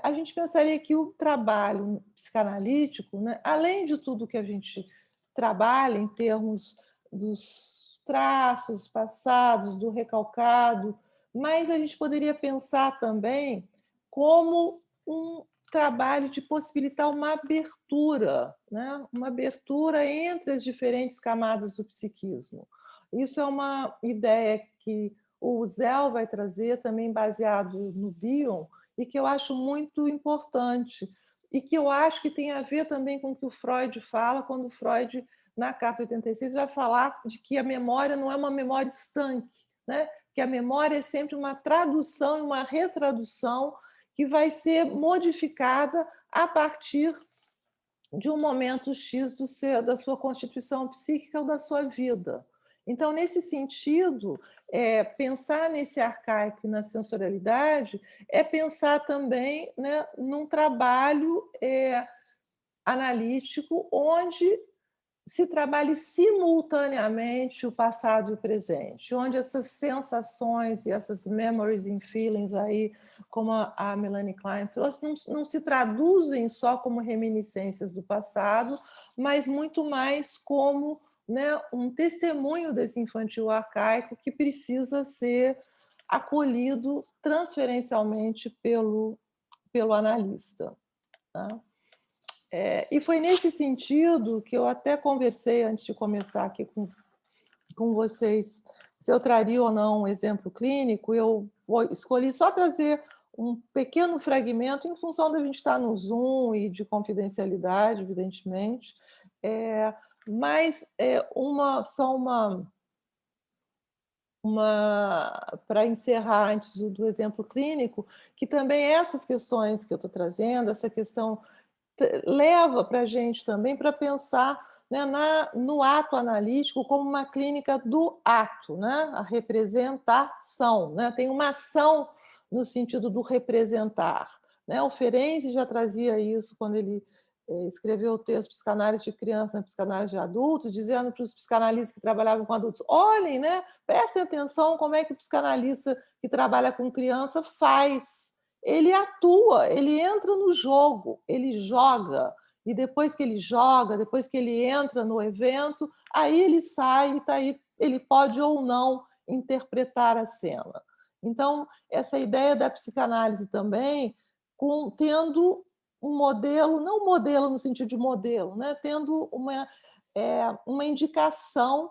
B: a gente pensaria que o trabalho psicanalítico, né, além de tudo que a gente trabalha em termos dos traços passados, do recalcado, mas a gente poderia pensar também como um trabalho de possibilitar uma abertura, né? Uma abertura entre as diferentes camadas do psiquismo. Isso é uma ideia que o Zell vai trazer, também baseado no Bion, e que eu acho muito importante, e que eu acho que tem a ver também com o que o Freud fala, quando o Freud, na Carta 86, vai falar de que a memória não é uma memória estanque, né? Que a memória é sempre uma tradução e uma retradução que vai ser modificada a partir de um momento X da sua constituição psíquica ou da sua vida. Então, nesse sentido, pensar nesse arcaico e na sensorialidade é pensar também, né, num trabalho analítico onde se trabalhe simultaneamente o passado e o presente, onde essas sensações e essas memories and feelings aí, como a Melanie Klein trouxe, não se traduzem só como reminiscências do passado, mas muito mais como, né, um testemunho desse infantil arcaico que precisa ser acolhido transferencialmente pelo analista, tá? E foi nesse sentido que eu até conversei, antes de começar aqui com vocês, se eu traria ou não um exemplo clínico. Eu escolhi só trazer um pequeno fragmento, em função da gente estar no Zoom e de confidencialidade, evidentemente, mas só para encerrar antes do exemplo clínico, que também essas questões que eu estou trazendo, essa questão leva para a gente também para pensar, né, no ato analítico como uma clínica do ato, né, a representação, né, tem uma ação no sentido do representar, né? O Ferenczi já trazia isso quando ele escreveu o texto Psicanálise de Criança na Psicanálise de Adultos, dizendo para os psicanalistas que trabalhavam com adultos: olhem, né, prestem atenção como é que o psicanalista que trabalha com criança faz. Ele atua, ele entra no jogo, ele joga, e depois que ele joga, depois que ele entra no evento, aí ele sai e tá aí, ele pode ou não interpretar a cena. Então, essa ideia da psicanálise também, tendo um modelo, não um modelo no sentido de modelo, né? Tendo uma indicação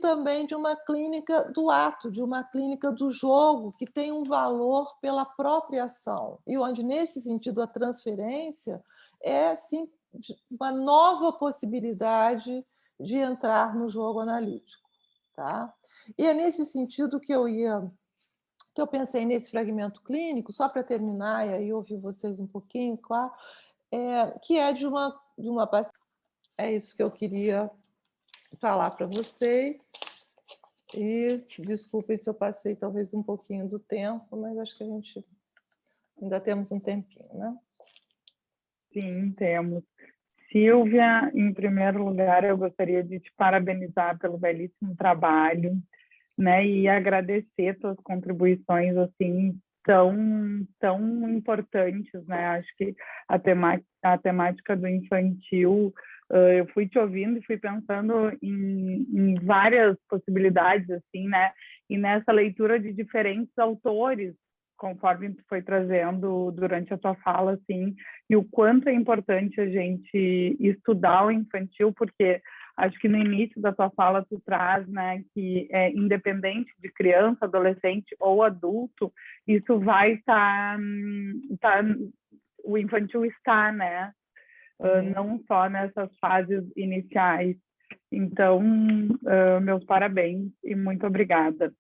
B: também de uma clínica do ato, de uma clínica do jogo, que tem um valor pela própria ação, e onde, nesse sentido, a transferência é sim uma nova possibilidade de entrar no jogo analítico, tá? E é nesse sentido que eu pensei nesse fragmento clínico, só para terminar, e aí ouvir vocês um pouquinho, claro, que é de uma paciente. É isso que eu queria falar para vocês. E desculpem se eu passei talvez um pouquinho do tempo, mas acho que a gente ainda temos um tempinho, né?
A: Sim, temos. Silvia, em primeiro lugar, eu gostaria de te parabenizar pelo belíssimo trabalho, né, e agradecer tuas contribuições assim tão importantes, né? Acho que a temática do infantil, eu fui te ouvindo e fui pensando em várias possibilidades, assim, né? E nessa leitura de diferentes autores, conforme tu foi trazendo durante a tua fala, assim, e o quanto é importante a gente estudar o infantil, porque acho que no início da tua fala tu traz, né, que é independente de criança, adolescente ou adulto, isso vai estar, o infantil está, né, não só nessas fases iniciais. Então, meus parabéns e muito obrigada.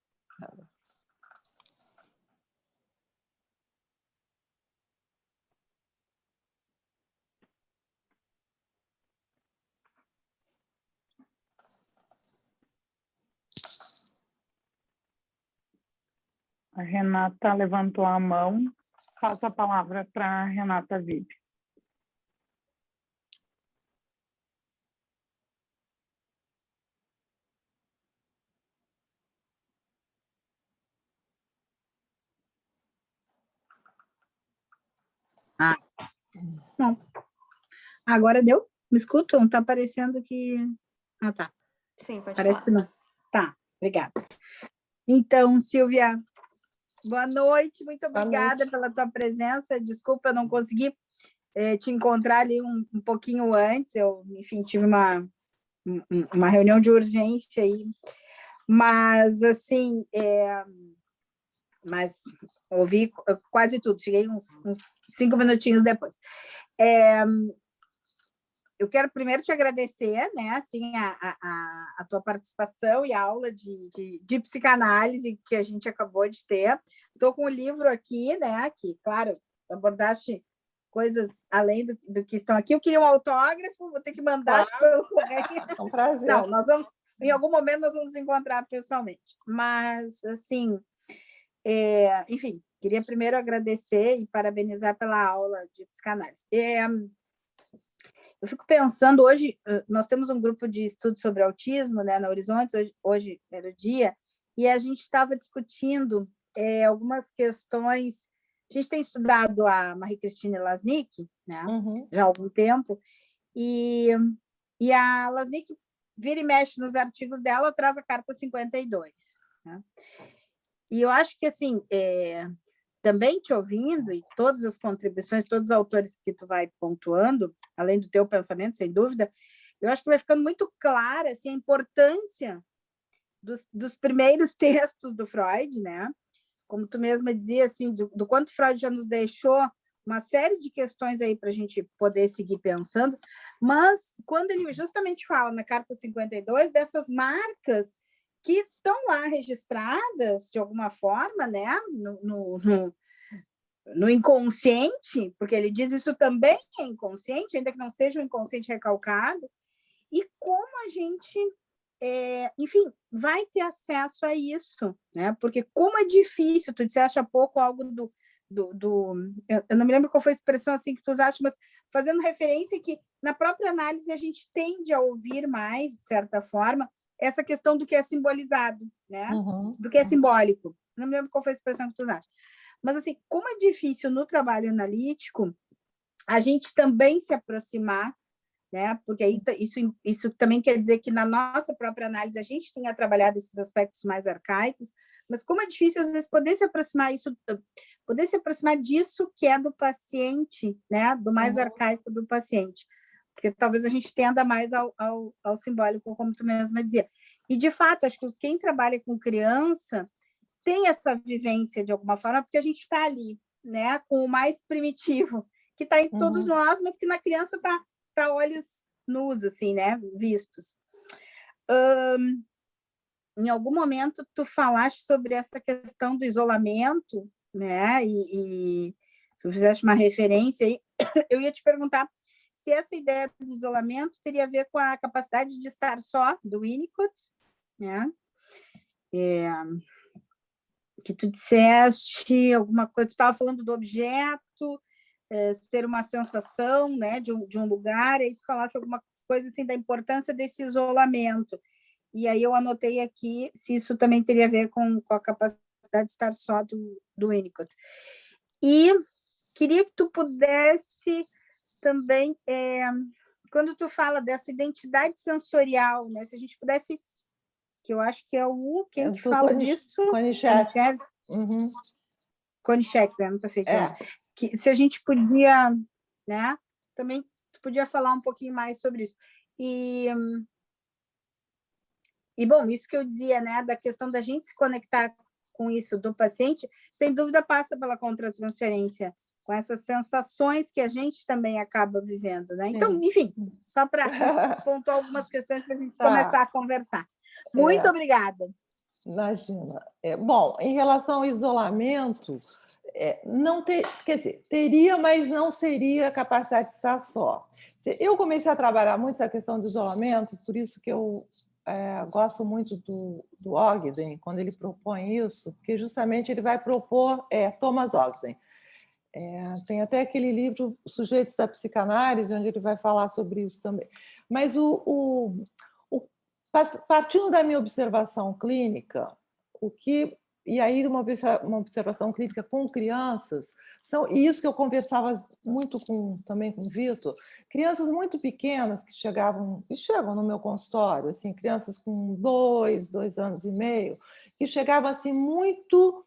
A: A Renata levantou a mão. Passo a palavra para a Renata Vive.
C: Não. Agora deu? Me escutam? Está parecendo que... Ah, tá.
D: Sim, pode
C: Parece
D: falar.
C: que não. Tá, obrigada. Então, Silvia, boa noite, muito obrigada pela tua presença. Desculpa, eu não consegui te encontrar ali um pouquinho antes. Eu, enfim, tive uma reunião de urgência aí. Mas, assim, mas ouvi quase tudo. Cheguei uns 5 minutinhos depois. Eu quero primeiro te agradecer, né, assim, a tua participação e a aula de psicanálise que a gente acabou de ter. Estou com o livro aqui, né, que, claro, abordaste coisas além do que estão aqui. Eu queria um autógrafo, vou ter que mandar pelo correio.
B: É um prazer.
C: Não, em algum momento nós vamos nos encontrar pessoalmente. Mas, assim, enfim, queria primeiro agradecer e parabenizar pela aula de psicanálise. Eu fico pensando, hoje nós temos um grupo de estudo sobre autismo, né, na Horizontes, hoje era o dia, e a gente estava discutindo algumas questões. A gente tem estudado a Marie-Christine Lasnik, né, já há algum tempo, e a Lasnik vira e mexe nos artigos dela, traz a Carta 52. Né? E eu acho que, assim, também te ouvindo, e todas as contribuições, todos os autores que tu vai pontuando, além do teu pensamento, sem dúvida, eu acho que vai ficando muito clara assim, a importância dos primeiros textos do Freud, né? Como tu mesma dizia, assim, do quanto Freud já nos deixou uma série de questões aí para a gente poder seguir pensando, mas quando ele justamente fala na Carta 52 dessas marcas que estão lá registradas de alguma forma, né, no inconsciente, porque ele diz isso também é inconsciente, ainda que não seja um inconsciente recalcado, e como a gente, enfim, vai ter acesso a isso, né? Porque como é difícil, tu disseste há pouco algo eu não me lembro qual foi a expressão assim que tu usaste, mas fazendo referência que na própria análise a gente tende a ouvir mais, de certa forma, essa questão do que é simbolizado, né? Do que é simbólico. Não me lembro qual foi a expressão que tu usaste. Mas, assim, como é difícil no trabalho analítico a gente também se aproximar, né? Porque aí isso também quer dizer que na nossa própria análise a gente tenha trabalhado esses aspectos mais arcaicos, mas como é difícil, às vezes, poder se aproximar disso que é do paciente, né? Do mais arcaico do paciente. Porque talvez a gente tenda mais ao simbólico, como tu mesma dizia. E, de fato, acho que quem trabalha com criança tem essa vivência de alguma forma, porque a gente está ali, né, com o mais primitivo, que está em todos nós, mas que na criança tá olhos nus, assim, né, vistos. Em algum momento tu falaste sobre essa questão do isolamento, né, e tu fizeste uma referência aí. Eu ia te perguntar se essa ideia do isolamento teria a ver com a capacidade de estar só do Winnicott, né, que tu disseste alguma coisa, tu estava falando do objeto, ser uma sensação, né, de um lugar, e aí tu falaste alguma coisa assim da importância desse isolamento. E aí eu anotei aqui se isso também teria a ver com a capacidade de estar só do Winnicott. E queria que tu pudesse também, quando tu fala dessa identidade sensorial, né, se a gente pudesse, que eu acho que é quem que fala disso?
B: Conichetti.
C: Konieczek, nunca sei
B: É.
C: que se a gente podia, né? Também tu podia falar um pouquinho mais sobre isso. E bom, isso que eu dizia, né, da questão da gente se conectar com isso do paciente, sem dúvida passa pela contratransferência, com essas sensações que a gente também acaba vivendo, né? Então, enfim, só para pontuar algumas questões para a gente começar a conversar. Muito obrigada.
B: Imagina. Bom, em relação ao isolamento, não quer dizer, teria, mas não seria a capacidade de estar só. Eu comecei a trabalhar muito essa questão do isolamento, por isso que eu gosto muito do Ogden, quando ele propõe isso, porque justamente ele vai propor, Thomas Ogden. Tem até aquele livro Sujeitos da Psicanálise, onde ele vai falar sobre isso também. Mas partindo da minha observação clínica, e aí uma observação clínica com crianças, e isso que eu conversava muito também com o Vitor, crianças muito pequenas que chegam no meu consultório, assim, crianças com 2 anos e meio, que chegavam assim muito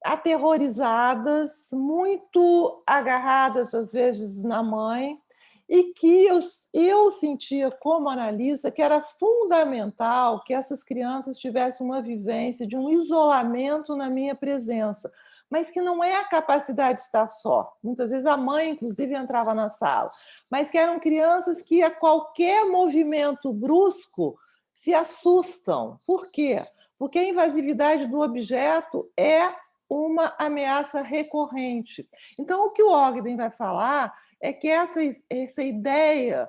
B: aterrorizadas, muito agarradas às vezes na mãe, e que eu sentia como analista que era fundamental que essas crianças tivessem uma vivência de um isolamento na minha presença, mas que não é a capacidade de estar só. Muitas vezes a mãe, inclusive, entrava na sala, mas que eram crianças que a qualquer movimento brusco se assustam. Por quê? Porque a invasividade do objeto é uma ameaça recorrente. Então, o que o Ogden vai falar é que essa ideia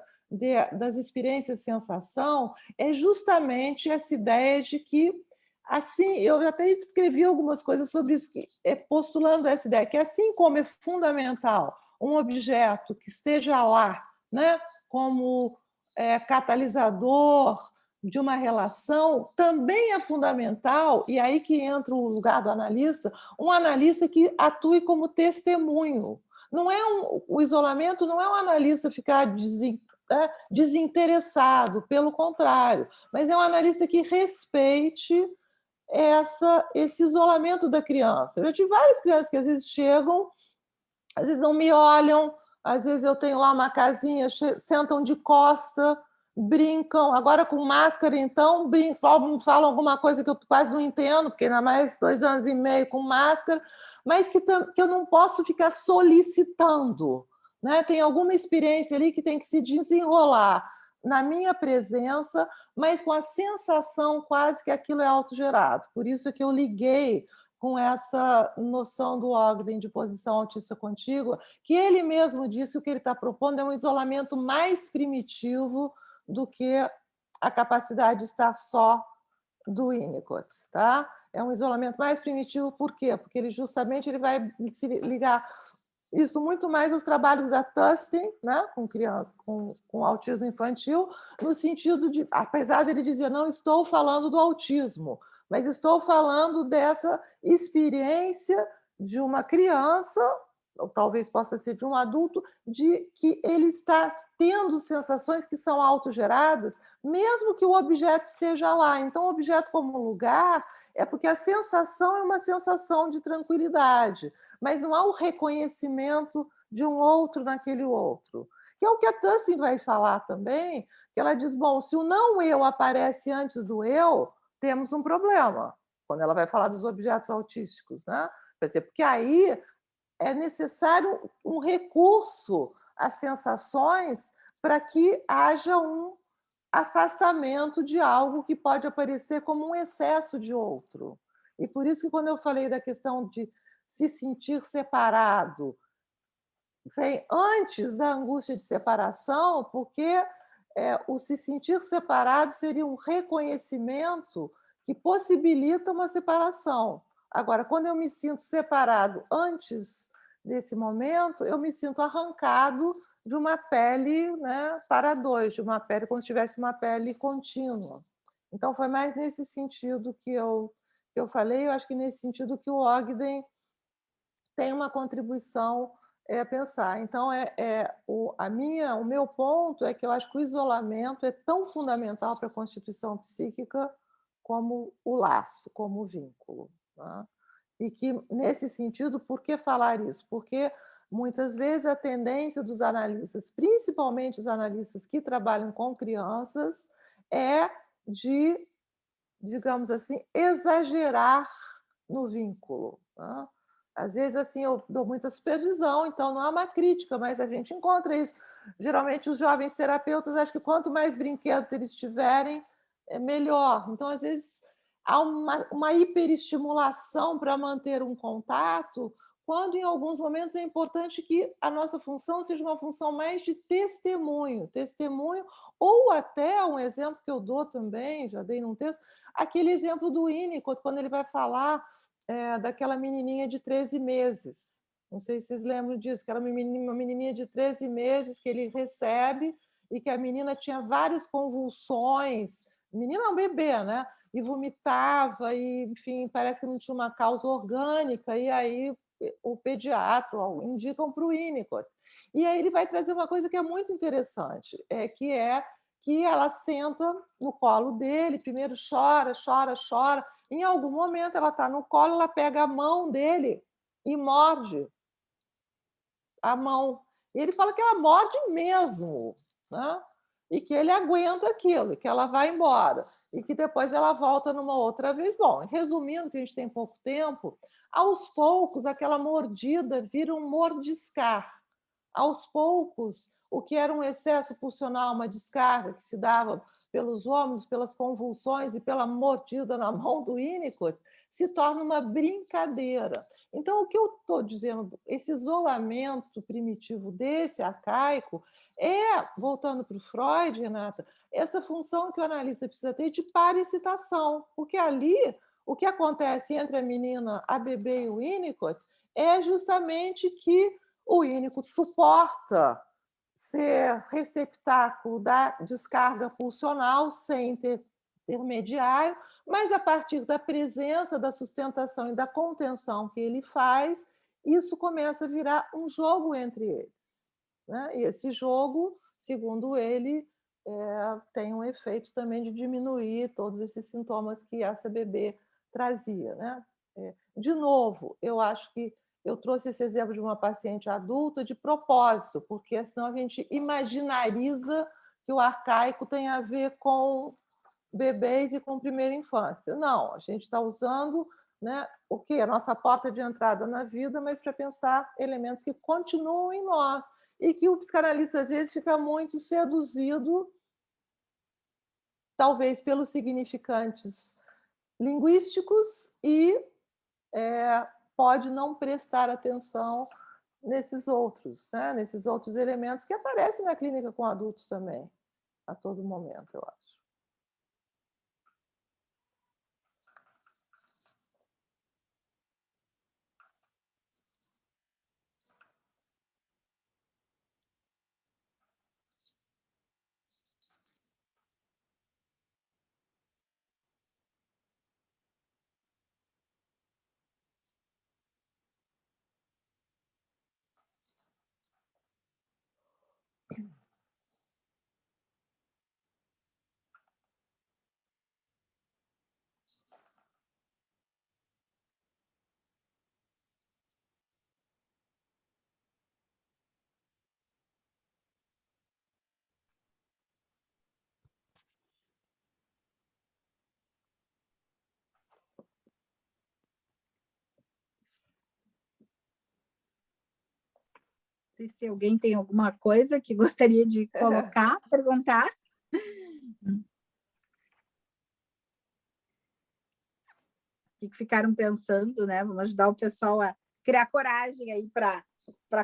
B: das experiências de sensação é justamente essa ideia de que, assim, eu até escrevi algumas coisas sobre isso, postulando essa ideia, que assim como é fundamental um objeto que esteja lá, né, como catalisador de uma relação, também é fundamental, e aí que entra o lugar do analista, um analista que atue como testemunho. O isolamento não é um analista ficar desinteressado, pelo contrário, mas é um analista que respeite esse isolamento da criança. Eu já tive várias crianças que às vezes chegam, às vezes não me olham, às vezes eu tenho lá uma casinha, sentam de costa, brincam, agora com máscara, então, falam alguma coisa que eu quase não entendo, porque ainda mais 2 anos e meio com máscara, mas que eu não posso ficar solicitando, né? Tem alguma experiência ali que tem que se desenrolar na minha presença, mas com a sensação quase que aquilo é autogerado. Por isso que eu liguei com essa noção do Ogden de posição autista contígua, que ele mesmo disse que o que ele está propondo é um isolamento mais primitivo do que a capacidade de estar só do Winnicott, tá? É um isolamento mais primitivo, por quê? Porque ele justamente vai se ligar isso muito mais aos trabalhos da Tustin, né, com crianças com autismo infantil, no sentido de, apesar dele dizer, não estou falando do autismo, mas estou falando dessa experiência de uma criança, ou talvez possa ser de um adulto, de que ele está tendo sensações que são autogeradas, mesmo que o objeto esteja lá. Então, o objeto como lugar é porque a sensação é uma sensação de tranquilidade, mas não há o reconhecimento de um outro naquele outro. Que é o que a Tussin vai falar também, que ela diz, bom, se o não-eu aparece antes do eu, temos um problema, quando ela vai falar dos objetos autísticos, né? Porque aí é necessário um recurso às sensações para que haja um afastamento de algo que pode aparecer como um excesso de outro. E por isso que quando eu falei da questão de se sentir separado, vem antes da angústia de separação, porque o se sentir separado seria um reconhecimento que possibilita uma separação. Agora, quando eu me sinto separado antes desse momento, eu me sinto arrancado de uma pele, né, para dois, de uma pele como se tivesse uma pele contínua. Então, foi mais nesse sentido que eu falei, eu acho que nesse sentido que o Ogden tem uma contribuição a pensar. Então, o meu ponto é que eu acho que o isolamento é tão fundamental para a constituição psíquica como o laço, como o vínculo. Né? E que, nesse sentido, por que falar isso? Porque muitas vezes a tendência dos analistas, principalmente os analistas que trabalham com crianças, é de, digamos assim, exagerar no vínculo, né? Às vezes, assim, eu dou muita supervisão, então não é uma crítica, mas a gente encontra isso. Geralmente, os jovens terapeutas acham que quanto mais brinquedos eles tiverem, é melhor. Então, às vezes, há uma hiperestimulação para manter um contato, quando em alguns momentos é importante que a nossa função seja uma função mais de testemunho, ou até um exemplo que eu dou também, já dei num texto, aquele exemplo do Winnicott, quando ele vai falar daquela menininha de 13 meses. Não sei se vocês lembram disso, que era uma menininha de 13 meses que ele recebe e que a menina tinha várias convulsões. Menina é um bebê, né? E vomitava, e, enfim, parece que não tinha uma causa orgânica, e aí o pediatra indicam para o Winnicott. E aí ele vai trazer uma coisa que é muito interessante, que ela senta no colo dele, primeiro chora, chora, chora. Em algum momento ela está no colo, ela pega a mão dele e morde a mão. E ele fala que ela morde mesmo, né? E que ele aguenta aquilo, que ela vai embora, e que depois ela volta numa outra vez. Bom, resumindo, que a gente tem pouco tempo, aos poucos aquela mordida vira um mordiscar. Aos poucos, o que era um excesso pulsional, uma descarga que se dava pelos ônibus, pelas convulsões e pela mordida na mão do Winnicott, se torna uma brincadeira. Então, o que eu estou dizendo, esse isolamento primitivo desse, arcaico, voltando para o Freud, Renata, essa função que o analista precisa ter de parexcitação, porque ali o que acontece entre a menina, a bebê e o Winnicott é justamente que o Winnicott suporta ser receptáculo da descarga pulsional sem intermediário, mas a partir da presença, da sustentação e da contenção que ele faz, isso começa a virar um jogo entre eles, né? E esse jogo, segundo ele, tem um efeito também de diminuir todos esses sintomas que essa bebê trazia, né? De novo, eu acho que eu trouxe esse exemplo de uma paciente adulta de propósito, porque senão a gente imaginariza que o arcaico tem a ver com bebês e com primeira infância. Não, a gente está usando, né, o que? A nossa porta de entrada na vida, mas para pensar elementos que continuam em nós e que o psicanalista às vezes fica muito seduzido, talvez pelos significantes linguísticos e pode não prestar atenção nesses outros, né? Nesses outros elementos que aparecem na clínica com adultos também, a todo momento, eu acho.
C: Se alguém tem alguma coisa que gostaria de colocar, perguntar. O que ficaram pensando, né? Vamos ajudar o pessoal a criar coragem aí para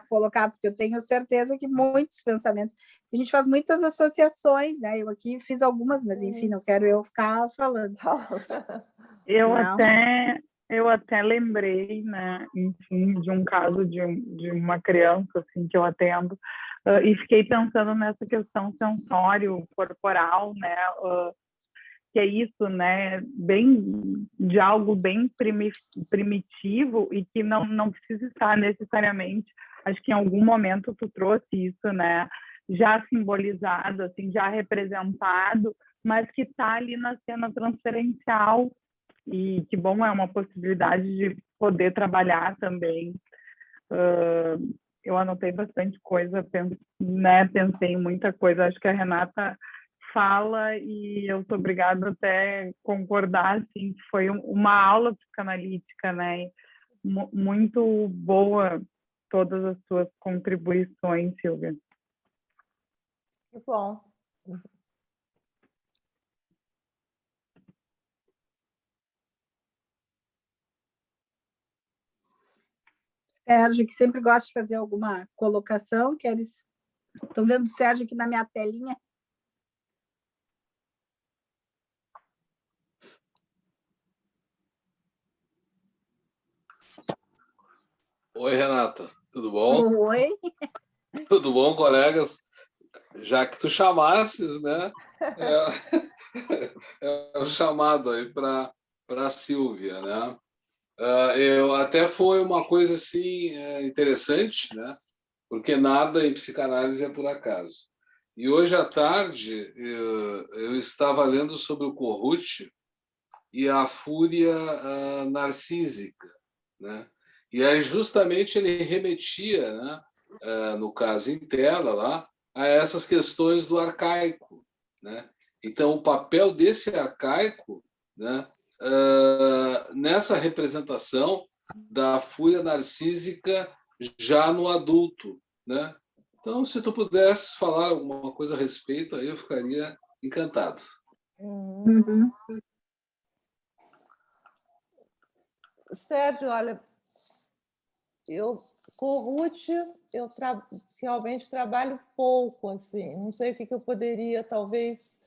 C: colocar, porque eu tenho certeza que muitos pensamentos. A gente faz muitas associações, né? Eu aqui fiz algumas, mas enfim, não quero eu ficar falando.
A: Eu até lembrei, né, enfim, de um caso de uma criança assim, que eu atendo, e fiquei pensando nessa questão sensório-corporal, né, que é isso, né, de algo bem primitivo e que não precisa estar necessariamente, acho que em algum momento tu trouxe isso, né, já simbolizado, assim, já representado, mas que está ali na cena transferencial E que bom, é uma possibilidade de poder trabalhar também. Eu anotei bastante coisa, pensei em muita coisa. Acho que a Renata fala e eu sou obrigada até a concordar, assim, que foi uma aula psicanalítica, né? Muito boa todas as suas contribuições, Silvia.
B: Que bom.
C: Sérgio, que sempre gosta de fazer alguma colocação, Estou vendo o Sérgio aqui na minha telinha.
D: Oi, Renata, tudo bom?
C: Oi.
D: Tudo bom, colegas? Já que tu chamasses, né? É o chamado aí para a Silvia, né? Eu até foi uma coisa assim interessante, né? Porque nada em psicanálise é por acaso. E hoje à tarde eu estava lendo sobre o Corrute e a fúria narcísica, né? E aí justamente ele remetia, né, no caso em tela lá, a essas questões do arcaico, né? Então o papel desse arcaico, né, nessa representação da fúria narcísica já no adulto, né? Então, se tu pudesses falar alguma coisa a respeito, aí eu ficaria encantado.
C: Uhum.
B: Sérgio, olha, com o Ruth, eu realmente trabalho pouco, assim. Não sei o que eu poderia, talvez,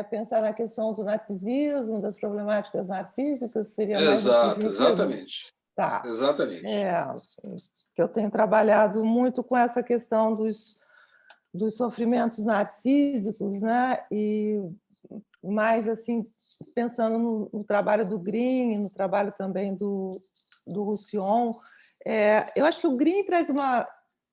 B: pensar na questão do narcisismo, das problemáticas narcísicas, seria mais nesse sentido?
D: Exatamente.
B: Tá.
D: Exatamente.
B: Que eu tenho trabalhado muito com essa questão dos sofrimentos narcísicos, né? E mais, assim, pensando no trabalho do Green, no trabalho também do Roussillon. Eu acho que o Green traz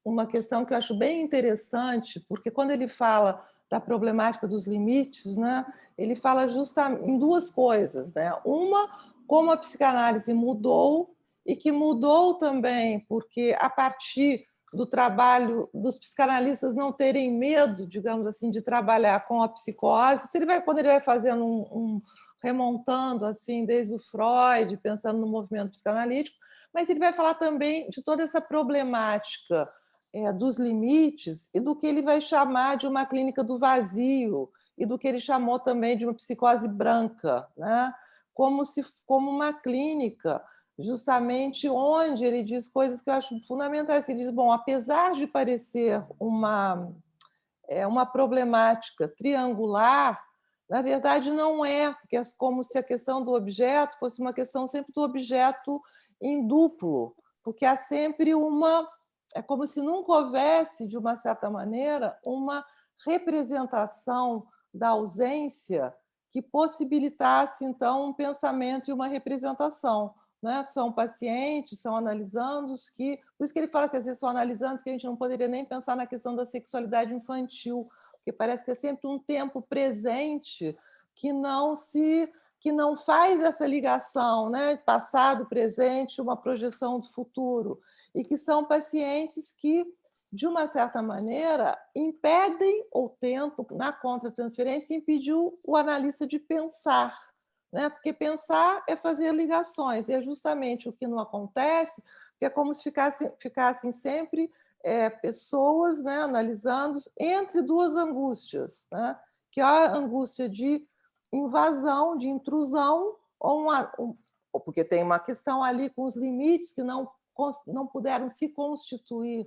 B: uma questão que eu acho bem interessante, porque quando ele fala da problemática dos limites, né, ele fala justamente em duas coisas, né? Uma, como a psicanálise mudou, e que mudou também porque, a partir do trabalho dos psicanalistas não terem medo, digamos assim, de trabalhar com a psicose, quando ele vai fazendo remontando assim desde o Freud, pensando no movimento psicanalítico, mas ele vai falar também de toda essa problemática dos limites e do que ele vai chamar de uma clínica do vazio e do que ele chamou também de uma psicose branca, né? como uma clínica justamente onde ele diz coisas que eu acho fundamentais. Ele diz, bom, apesar de parecer uma problemática triangular, na verdade não é, porque é como se a questão do objeto fosse uma questão sempre do objeto em duplo, porque há sempre é como se nunca houvesse, de uma certa maneira, uma representação da ausência que possibilitasse, então, um pensamento e uma representação. Né? São pacientes, são analisandos por isso que ele fala que às vezes são analisandos que a gente não poderia nem pensar na questão da sexualidade infantil, porque parece que é sempre um tempo presente que não faz essa ligação, né? Passado, presente, uma projeção do futuro, e que são pacientes que, de uma certa maneira, impedem ou tentam, na contratransferência, impedir o analista de pensar. Né? Porque pensar é fazer ligações, e é justamente o que não acontece, que é como se ficassem sempre pessoas, né, analisando entre duas angústias, né? Que é a angústia de invasão, de intrusão, ou porque tem uma questão ali com os limites que não puderam se constituir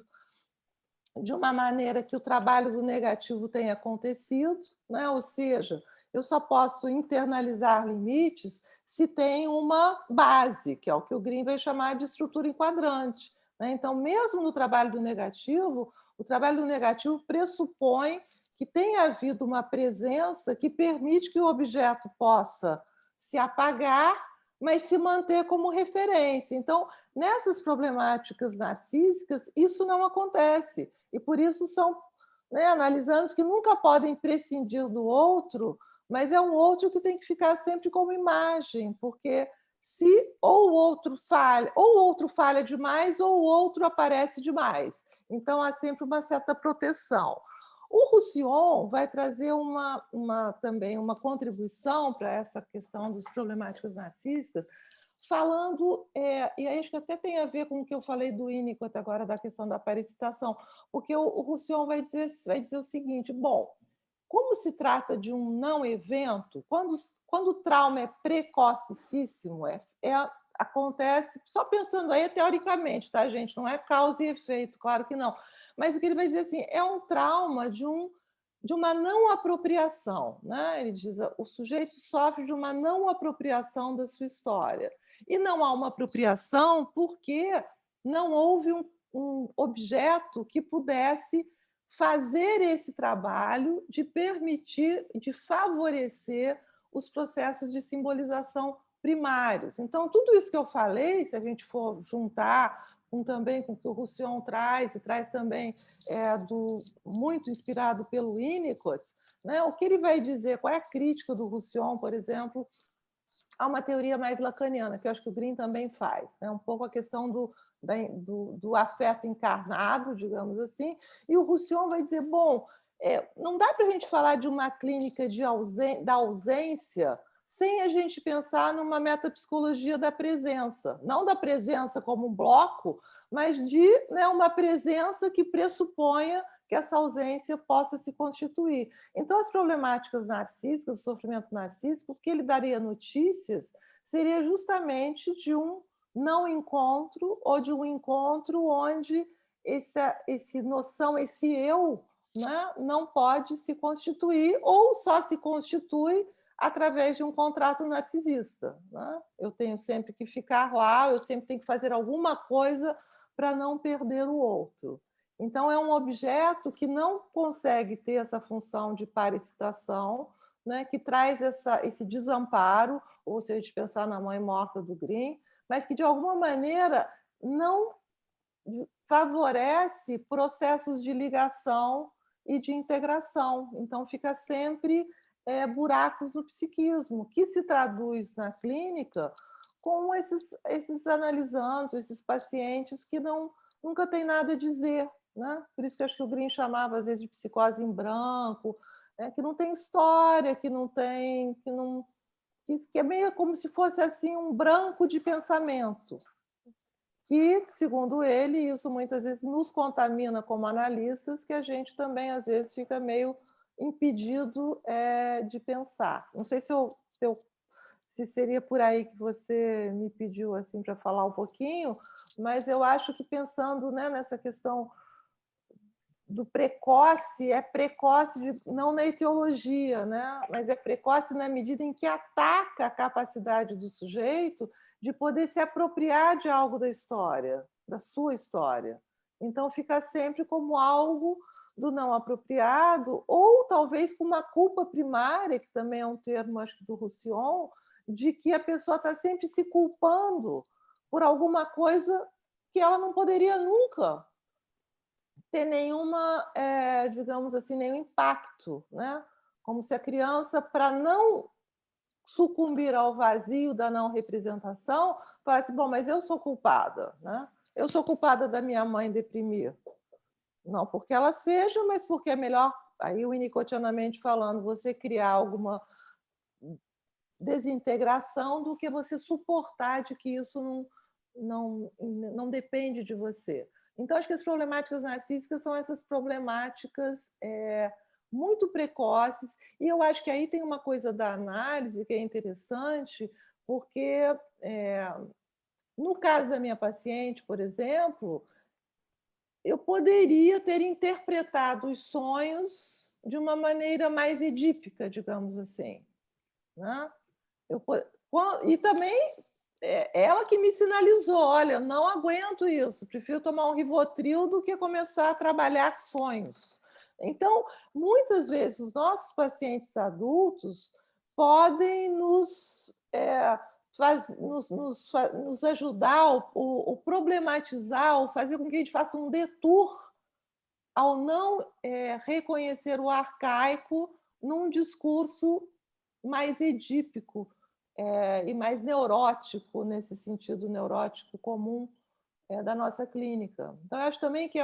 B: de uma maneira que o trabalho do negativo tenha acontecido, né? Ou seja, eu só posso internalizar limites se tem uma base, que é o que o Green vai chamar de estrutura enquadrante. Né? Então, mesmo no trabalho do negativo, o trabalho do negativo pressupõe que tenha havido uma presença que permite que o objeto possa se apagar, mas se manter como referência. Então, nessas problemáticas narcísicas, isso não acontece. E por isso são, né, analisandos que nunca podem prescindir do outro, mas é um outro que tem que ficar sempre como imagem, porque se ou o outro falha demais, ou o outro aparece demais. Então, há sempre uma certa proteção. O Roussillon vai trazer também uma contribuição para essa questão das problemáticas narcísicas, falando, e aí acho que até tem a ver com o que eu falei do Winnicott agora, da questão da parasitação, porque o Roussillon vai dizer o seguinte: bom, como se trata de um não evento, quando o trauma é precocíssimo, acontece, só pensando aí teoricamente, tá, gente? Não é causa e efeito, claro que não. Mas o que ele vai dizer assim, é um trauma de uma não apropriação, né? Ele diz, o sujeito sofre de uma não apropriação da sua história. E não há uma apropriação porque não houve um objeto que pudesse fazer esse trabalho de permitir, de favorecer os processos de simbolização primários. Então, tudo isso que eu falei, se a gente for juntar também com o que o Roussillon traz, e traz também muito inspirado pelo Winnicott, né? O que ele vai dizer, qual é a crítica do Roussillon, por exemplo, a uma teoria mais lacaniana, que eu acho que o Green também faz, né? Um pouco a questão do afeto encarnado, digamos assim, e o Roussillon vai dizer, bom, não dá para a gente falar de uma clínica da ausência sem a gente pensar numa metapsicologia da presença, não da presença como um bloco, mas de, né, uma presença que pressuponha que essa ausência possa se constituir. Então, as problemáticas narcísicas, o sofrimento narcísico, o que ele daria notícias seria justamente de um não encontro ou de um encontro onde esse eu, né, não pode se constituir ou só se constitui através de um contrato narcisista, né? Eu tenho sempre que ficar lá, eu sempre tenho que fazer alguma coisa para não perder o outro. Então, é um objeto que não consegue ter essa função de parasitação, né, que traz esse desamparo, ou se a gente pensar na mãe morta do Green, mas que, de alguma maneira, não favorece processos de ligação e de integração. Então, fica sempre buracos no psiquismo, que se traduz na clínica com esses analisandos, esses pacientes que nunca têm nada a dizer, né? Por isso que eu acho que o Green chamava, às vezes, de psicose em branco, né? Que não tem história, que é meio como se fosse assim um branco de pensamento, que, segundo ele, isso muitas vezes nos contamina como analistas, que a gente também, às vezes, fica meio impedido de pensar. Não sei se seria por aí que você me pediu assim para falar um pouquinho, mas eu acho que pensando, né, nessa questão do precoce, é precoce não na etiologia, né, mas é precoce na medida em que ataca a capacidade do sujeito de poder se apropriar de algo da história, da sua história. Então, fica sempre como algo do não apropriado, ou talvez com uma culpa primária, que também é um termo, acho que do Roussillon, de que a pessoa está sempre se culpando por alguma coisa que ela não poderia nunca ter nenhuma, digamos assim, nenhum impacto, né? Como se a criança, para não sucumbir ao vazio da não representação, falasse, bom, mas eu sou culpada, né? Eu sou culpada da minha mãe deprimir. Não porque ela seja, mas porque é melhor, aí winnicottianamente falando, você criar alguma desintegração do que você suportar de que isso não depende de você. Então, acho que as problemáticas narcísicas são essas problemáticas muito precoces, e eu acho que aí tem uma coisa da análise que é interessante, porque no caso da minha paciente, por exemplo, eu poderia ter interpretado os sonhos de uma maneira mais edípica, digamos assim, né? E também ela que me sinalizou, olha, não aguento isso, prefiro tomar um Rivotril do que começar a trabalhar sonhos. Então, muitas vezes, os nossos pacientes adultos podem nos ajudar, ou problematizar, ou fazer com que a gente faça um detour ao não reconhecer o arcaico num discurso mais edípico e mais neurótico, nesse sentido neurótico comum da nossa clínica. Então, eu acho também que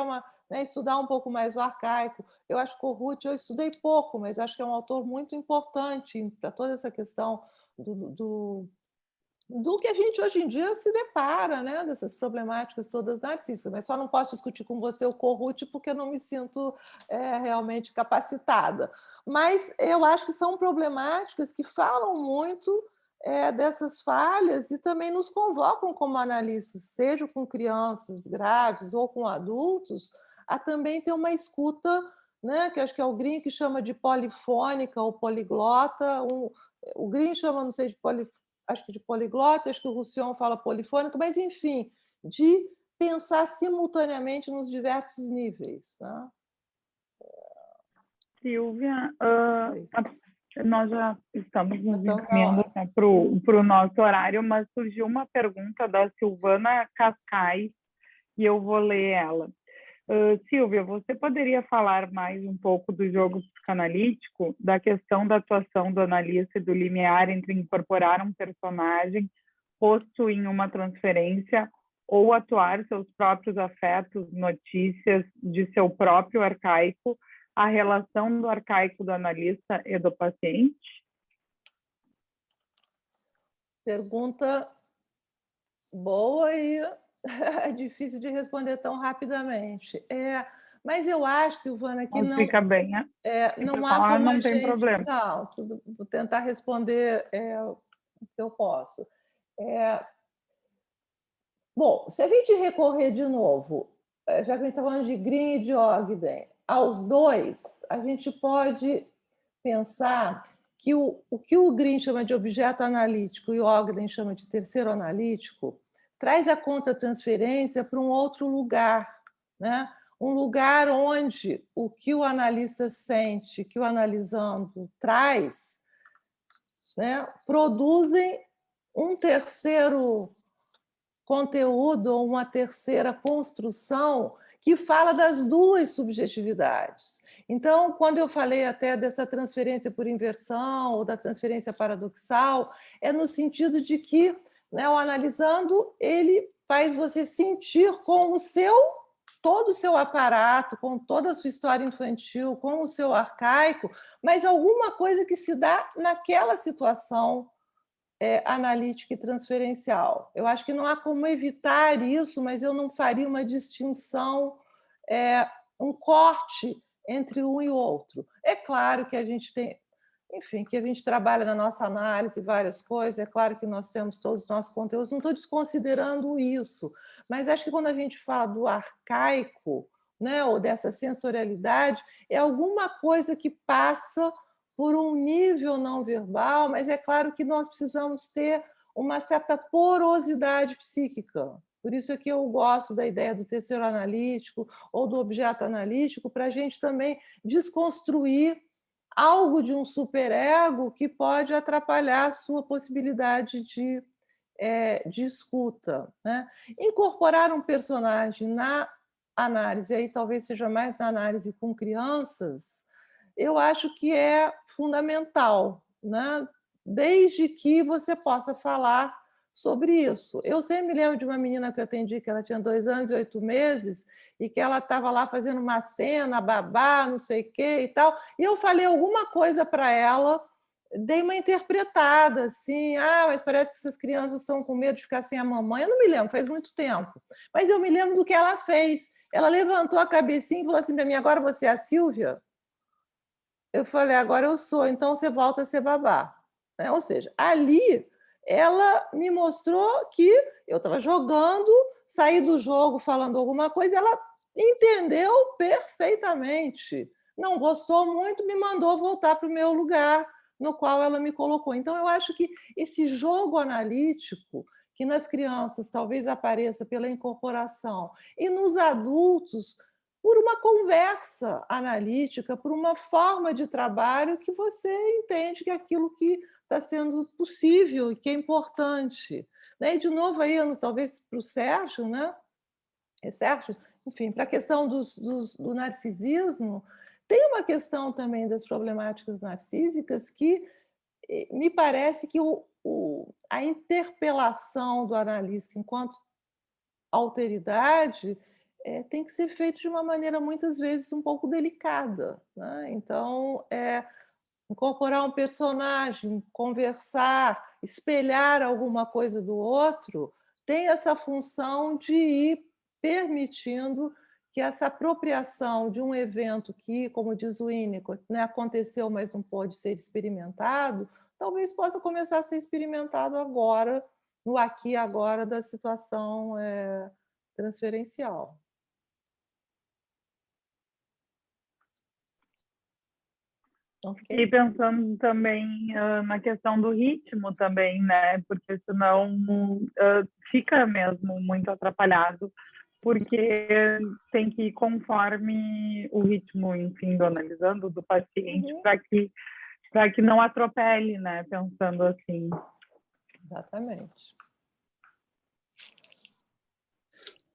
B: estudar um pouco mais o arcaico. Eu acho que o Ruth, eu estudei pouco, mas acho que é um autor muito importante para toda essa questão do que a gente hoje em dia se depara, né? Dessas problemáticas todas narcisistas. Mas só não posso discutir com você o Corrute porque eu não me sinto realmente capacitada. Mas eu acho que são problemáticas que falam muito dessas falhas e também nos convocam como analistas, seja com crianças graves ou com adultos, a também ter uma escuta, né? Que acho que é o Green que chama de polifônica ou poliglota. O Green chama, não sei, acho que de poliglota, acho que o Roussillon fala polifônico, mas, enfim, de pensar simultaneamente nos diversos níveis. Né?
A: Silvia, nós já estamos nos encaminhando para o nosso horário, mas surgiu uma pergunta da Silvana Cascais e eu vou ler ela. Silvia, você poderia falar mais um pouco do jogo psicanalítico, da questão da atuação do analista e do limiar entre incorporar um personagem posto em uma transferência ou atuar seus próprios afetos, notícias de seu próprio arcaico, a relação do arcaico do analista e do paciente?
B: Pergunta boa e é difícil de responder tão rapidamente. Mas eu acho, Silvana, que não
A: fica bem,
B: não há como
A: não
B: a
A: tem
B: gente...
A: problema.
B: Não, vou tentar responder o que eu posso. Bom, se a gente recorrer de novo, já que a gente está falando de Green e de Ogden, aos dois, a gente pode pensar que o que o Green chama de objeto analítico e o Ogden chama de terceiro analítico traz a contratransferência para um outro lugar, né? Um lugar onde o que o analista sente, que o analisando traz, né, produzem um terceiro conteúdo ou uma terceira construção que fala das duas subjetividades. Então, quando eu falei até dessa transferência por inversão ou da transferência paradoxal, é no sentido de que, né, o analisando, ele faz você sentir com todo o seu aparato, com toda a sua história infantil, com o seu arcaico, mas alguma coisa que se dá naquela situação analítica e transferencial. Eu acho que não há como evitar isso, mas eu não faria uma distinção, um corte entre um e o outro. É claro que a gente tem, enfim, que a gente trabalha na nossa análise várias coisas, é claro que nós temos todos os nossos conteúdos, não estou desconsiderando isso, mas acho que quando a gente fala do arcaico, né, ou dessa sensorialidade, é alguma coisa que passa por um nível não verbal, mas é claro que nós precisamos ter uma certa porosidade psíquica. Por isso é que eu gosto da ideia do terceiro analítico ou do objeto analítico, para a gente também desconstruir algo de um superego que pode atrapalhar a sua possibilidade de escuta. Né? Incorporar um personagem na análise, aí talvez seja mais na análise com crianças, eu acho que é fundamental, né? Desde que você possa falar sobre isso. Eu sempre me lembro de uma menina que eu atendi, que ela tinha 2 anos e 8 meses, e que ela estava lá fazendo uma cena, babá, não sei o quê e tal, e eu falei alguma coisa para ela, dei uma interpretada, assim, mas parece que essas crianças estão com medo de ficar sem a mamãe. Eu não me lembro, faz muito tempo, mas eu me lembro do que ela fez. Ela levantou a cabecinha e falou assim para mim: agora você é a Silvia? Eu falei: agora eu sou, então você volta a ser babá. Ou seja, ali ela me mostrou que eu estava jogando, saí do jogo falando alguma coisa, ela entendeu perfeitamente. Não gostou muito, me mandou voltar para o meu lugar, no qual ela me colocou. Então, eu acho que esse jogo analítico, que nas crianças talvez apareça pela incorporação, e nos adultos, por uma conversa analítica, por uma forma de trabalho que você entende que é aquilo que está sendo possível e que é importante. E, de novo, aí, talvez para o Sérgio, né? Sérgio, enfim, para a questão do narcisismo, tem uma questão também das problemáticas narcísicas que me parece que a interpelação do analista enquanto alteridade tem que ser feito de uma maneira, muitas vezes, um pouco delicada, né? Então, incorporar um personagem, conversar, espelhar alguma coisa do outro, tem essa função de ir permitindo que essa apropriação de um evento que, como diz o Winnicott, né, aconteceu, mas não pôde ser experimentado, talvez possa começar a ser experimentado agora, no aqui e agora da situação transferencial.
A: E pensando também na questão do ritmo também, né? Porque senão fica mesmo muito atrapalhado, porque tem que ir conforme o ritmo, enfim, do analisando do paciente, para que não atropele, né? Pensando assim.
B: Exatamente.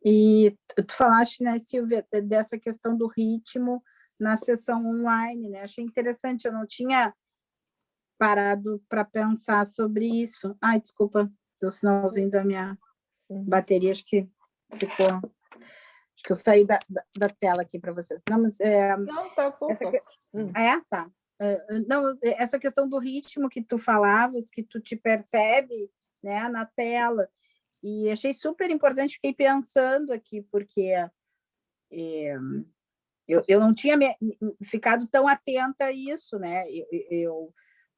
C: E tu falaste, né, Silvia, dessa questão do ritmo na sessão online, né? Achei interessante, eu não tinha parado para pensar sobre isso. Ai, desculpa, deu sinalzinho da minha bateria, acho que ficou... Acho que eu saí da tela aqui para vocês. Não, mas...
B: Não, tá bom.
C: Tá. Não, essa questão do ritmo que tu falavas, que tu te percebe, né, na tela, e achei super importante, fiquei pensando aqui, porque eu não tinha ficado tão atenta a isso, né?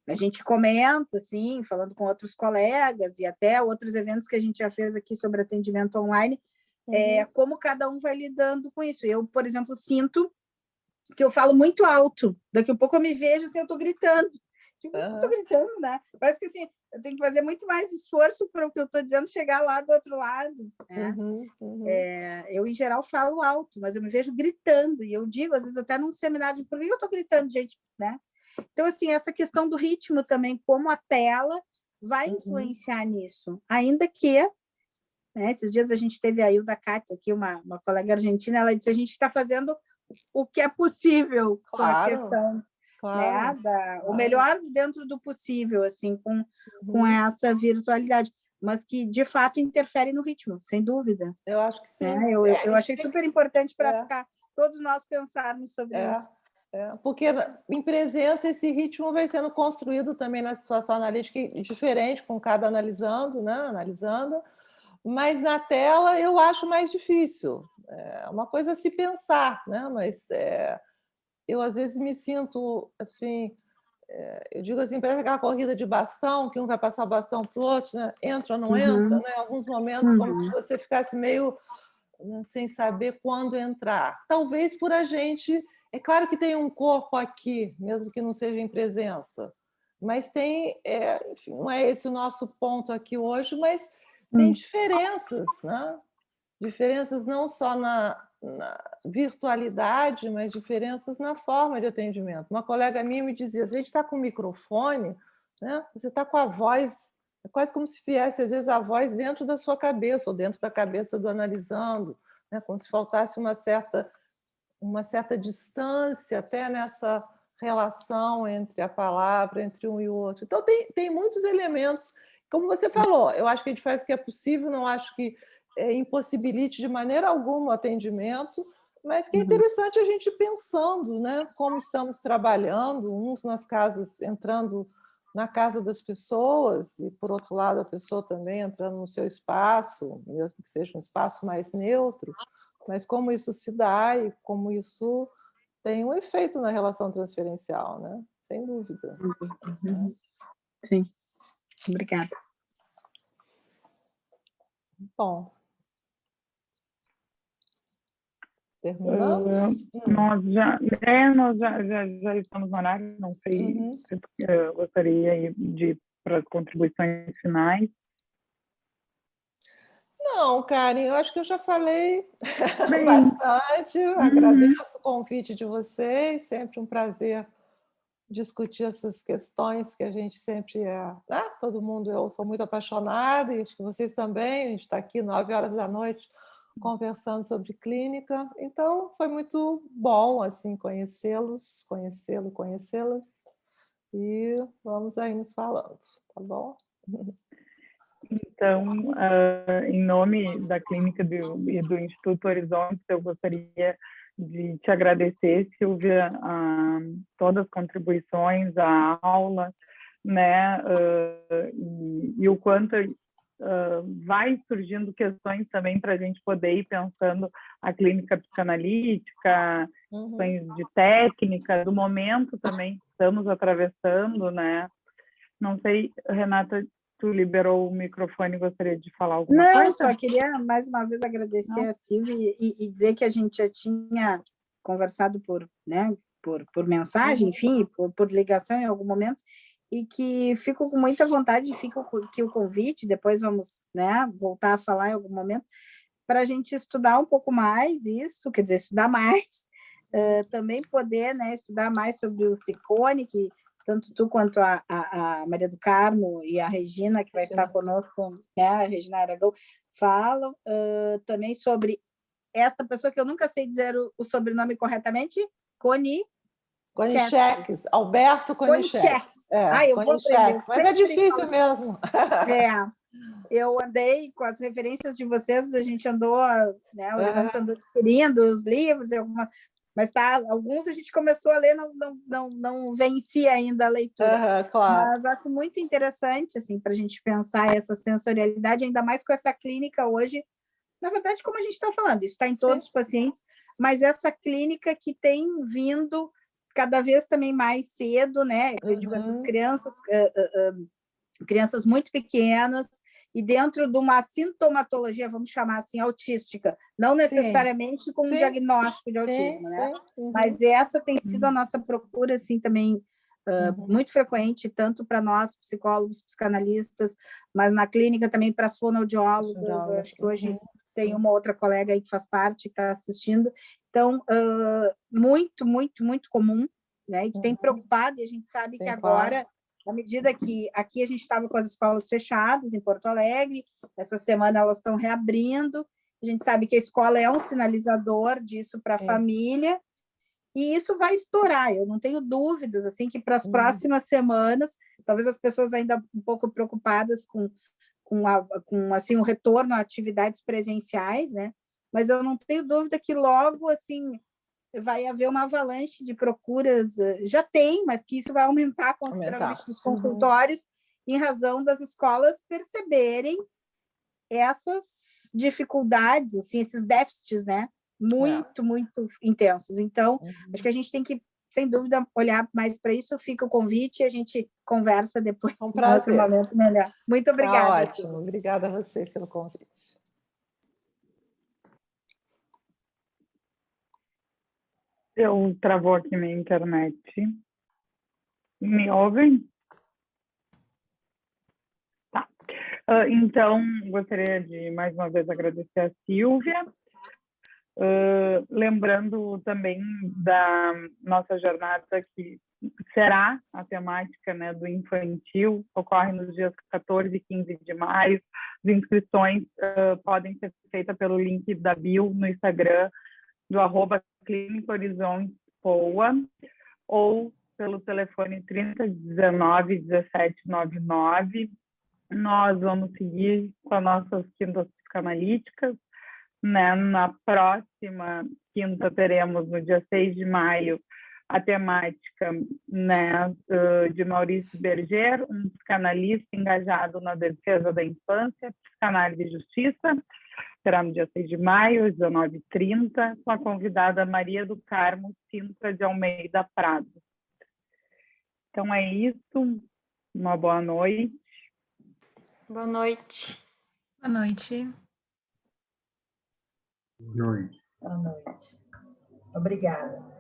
C: A gente comenta, assim, falando com outros colegas e até outros eventos que a gente já fez aqui sobre atendimento online, como cada um vai lidando com isso. Eu, por exemplo, sinto que eu falo muito alto. Daqui a pouco eu me vejo assim, eu estou gritando. Estou gritando, né? Parece que assim, eu tenho que fazer muito mais esforço para o que eu estou dizendo chegar lá do outro lado. Né? Eu, em geral, falo alto, mas eu me vejo gritando. E eu digo, às vezes, até num seminário, por que eu estou gritando, gente? Né? Então, assim, essa questão do ritmo também, como a tela vai influenciar nisso. Ainda que, né, esses dias a gente teve a Hilda Katz aqui, uma colega argentina, ela disse, a gente está fazendo o que é possível com a questão, né, o melhor dentro do possível, assim, com essa virtualidade, mas que, de fato, interfere no ritmo, sem dúvida.
B: Eu acho que sim.
C: Né? Eu achei super importante para ficar todos nós pensarmos sobre isso.
B: Porque em presença esse ritmo vai sendo construído também na situação analítica diferente, com cada analisando, mas na tela eu acho mais difícil. É uma coisa a se pensar, né? Mas eu às vezes me sinto assim, eu digo assim, parece aquela corrida de bastão, que um vai passar o bastão para o outro, né? Entra ou não entra, né? Em alguns momentos como se você ficasse meio sem saber quando entrar. Talvez por a gente... É claro que tem um corpo aqui, mesmo que não seja em presença, mas tem... enfim, não é esse o nosso ponto aqui hoje, mas tem diferenças, né? Diferenças não só na virtualidade, mas diferenças na forma de atendimento. Uma colega minha me dizia, se a gente está com o microfone, né? Você está com a voz... É quase como se viesse, às vezes, a voz dentro da sua cabeça, ou dentro da cabeça do analisando, né? Como se faltasse uma certa distância até nessa relação entre a palavra, entre um e o outro. Então, tem muitos elementos, como você falou, eu acho que a gente faz o que é possível, não acho que impossibilite de maneira alguma o atendimento, mas que é interessante a gente ir pensando, né? Como estamos trabalhando, uns nas casas, entrando na casa das pessoas, e, por outro lado, a pessoa também entrando no seu espaço, mesmo que seja um espaço mais neutro, mas como isso se dá e como isso tem um efeito na relação transferencial, né? Sem dúvida.
C: Sim, obrigada.
B: Bom, terminamos?
A: Nós já estamos no horário, não sei se eu gostaria de ir para as contribuições finais.
B: Não, Karen, eu acho que eu já falei bastante. Agradeço o convite de vocês, sempre um prazer discutir essas questões que a gente sempre todo mundo, eu sou muito apaixonada, e acho que vocês também, a gente está aqui 9h conversando sobre clínica, então foi muito bom assim conhecê-las, e vamos aí nos falando, tá bom?
A: Então, em nome da Clínica e do Instituto Horizonte, eu gostaria de te agradecer, Silvia, todas as contribuições, a aula, né, e o quanto vai surgindo questões também para a gente poder ir pensando a clínica psicanalítica, questões de técnica, do momento também que estamos atravessando, né? Não sei, Renata, tu liberou o microfone, gostaria de falar alguma coisa?
C: Não, só queria mais uma vez agradecer a Silvia e dizer que a gente já tinha conversado por mensagem, enfim, por ligação em algum momento, e que fico com muita vontade, fica aqui o convite, depois vamos, né, voltar a falar em algum momento, para a gente estudar um pouco mais isso, quer dizer, estudar mais, também poder, né, estudar mais sobre o Ciccone, que tanto tu quanto a Maria do Carmo e a Regina, que vai estar conosco, né, a Regina Aragão, falam também sobre esta pessoa que eu nunca sei dizer o sobrenome corretamente,
B: Konieczek, Alberto Konieczek.
C: Eu vou aprender.
B: Mas é difícil mesmo.
C: Eu andei com as referências de vocês, a gente andou, né, o Horizonte andou adquirindo os livros, mas alguns a gente começou a ler, não venci ainda a leitura.
B: Claro.
C: Mas acho muito interessante assim, para a gente pensar essa sensorialidade, ainda mais com essa clínica hoje. Na verdade, como a gente está falando, isso está em todos os pacientes, mas essa clínica que tem vindo cada vez também mais cedo, né? Eu digo, essas crianças muito pequenas e dentro de uma sintomatologia, vamos chamar assim, autística, não necessariamente com um diagnóstico de autismo, né? Mas essa tem sido a nossa procura, assim, também muito frequente, tanto para nós, psicólogos, psicanalistas, mas na clínica também para as fonoaudiólogas, acho que hoje tem uma outra colega aí que faz parte, que está assistindo. Então, muito, muito, muito comum, né? E que tem preocupado, e a gente sabe que agora, à medida que aqui a gente estava com as escolas fechadas em Porto Alegre, essa semana elas estão reabrindo, a gente sabe que a escola é um sinalizador disso para a família, e isso vai estourar, eu não tenho dúvidas, assim, que para as próximas semanas, talvez as pessoas ainda um pouco preocupadas com assim, o retorno a atividades presenciais, né? Mas eu não tenho dúvida que logo, assim, vai haver uma avalanche de procuras, já tem, mas que isso vai aumentar consideravelmente nos consultórios, em razão das escolas perceberem essas dificuldades, assim, esses déficits, né? Muito, muito intensos. Então, acho que a gente tem que, sem dúvida, olhar mais para isso. Fica o convite e a gente conversa depois,
B: um prazer.
C: Em outro momento melhor. Muito obrigada.
B: Ótimo, obrigada a vocês pelo convite.
A: Eu travou aqui minha internet. Me ouvem? Tá. Então, gostaria de, mais uma vez, agradecer a Silvia. Lembrando também da nossa jornada, que será a temática, né, do infantil, ocorre nos dias 14 e 15 de maio. As inscrições podem ser feitas pelo link da bio no Instagram, do @Clínica Horizonte POA, ou pelo telefone 3019 1799. Nós vamos seguir com as nossas quintas psicanalíticas, né? Na próxima quinta teremos, no dia 6 de maio, a temática, né, de Maurício Berger, um psicanalista engajado na defesa da infância, psicanálise e justiça. Será no dia 6 de maio, às 19h30, com a convidada Maria do Carmo Sintra de Almeida Prado. Então é isso. Uma boa noite.
E: Boa noite.
F: Boa noite.
G: Boa noite.
C: Boa noite. Obrigada.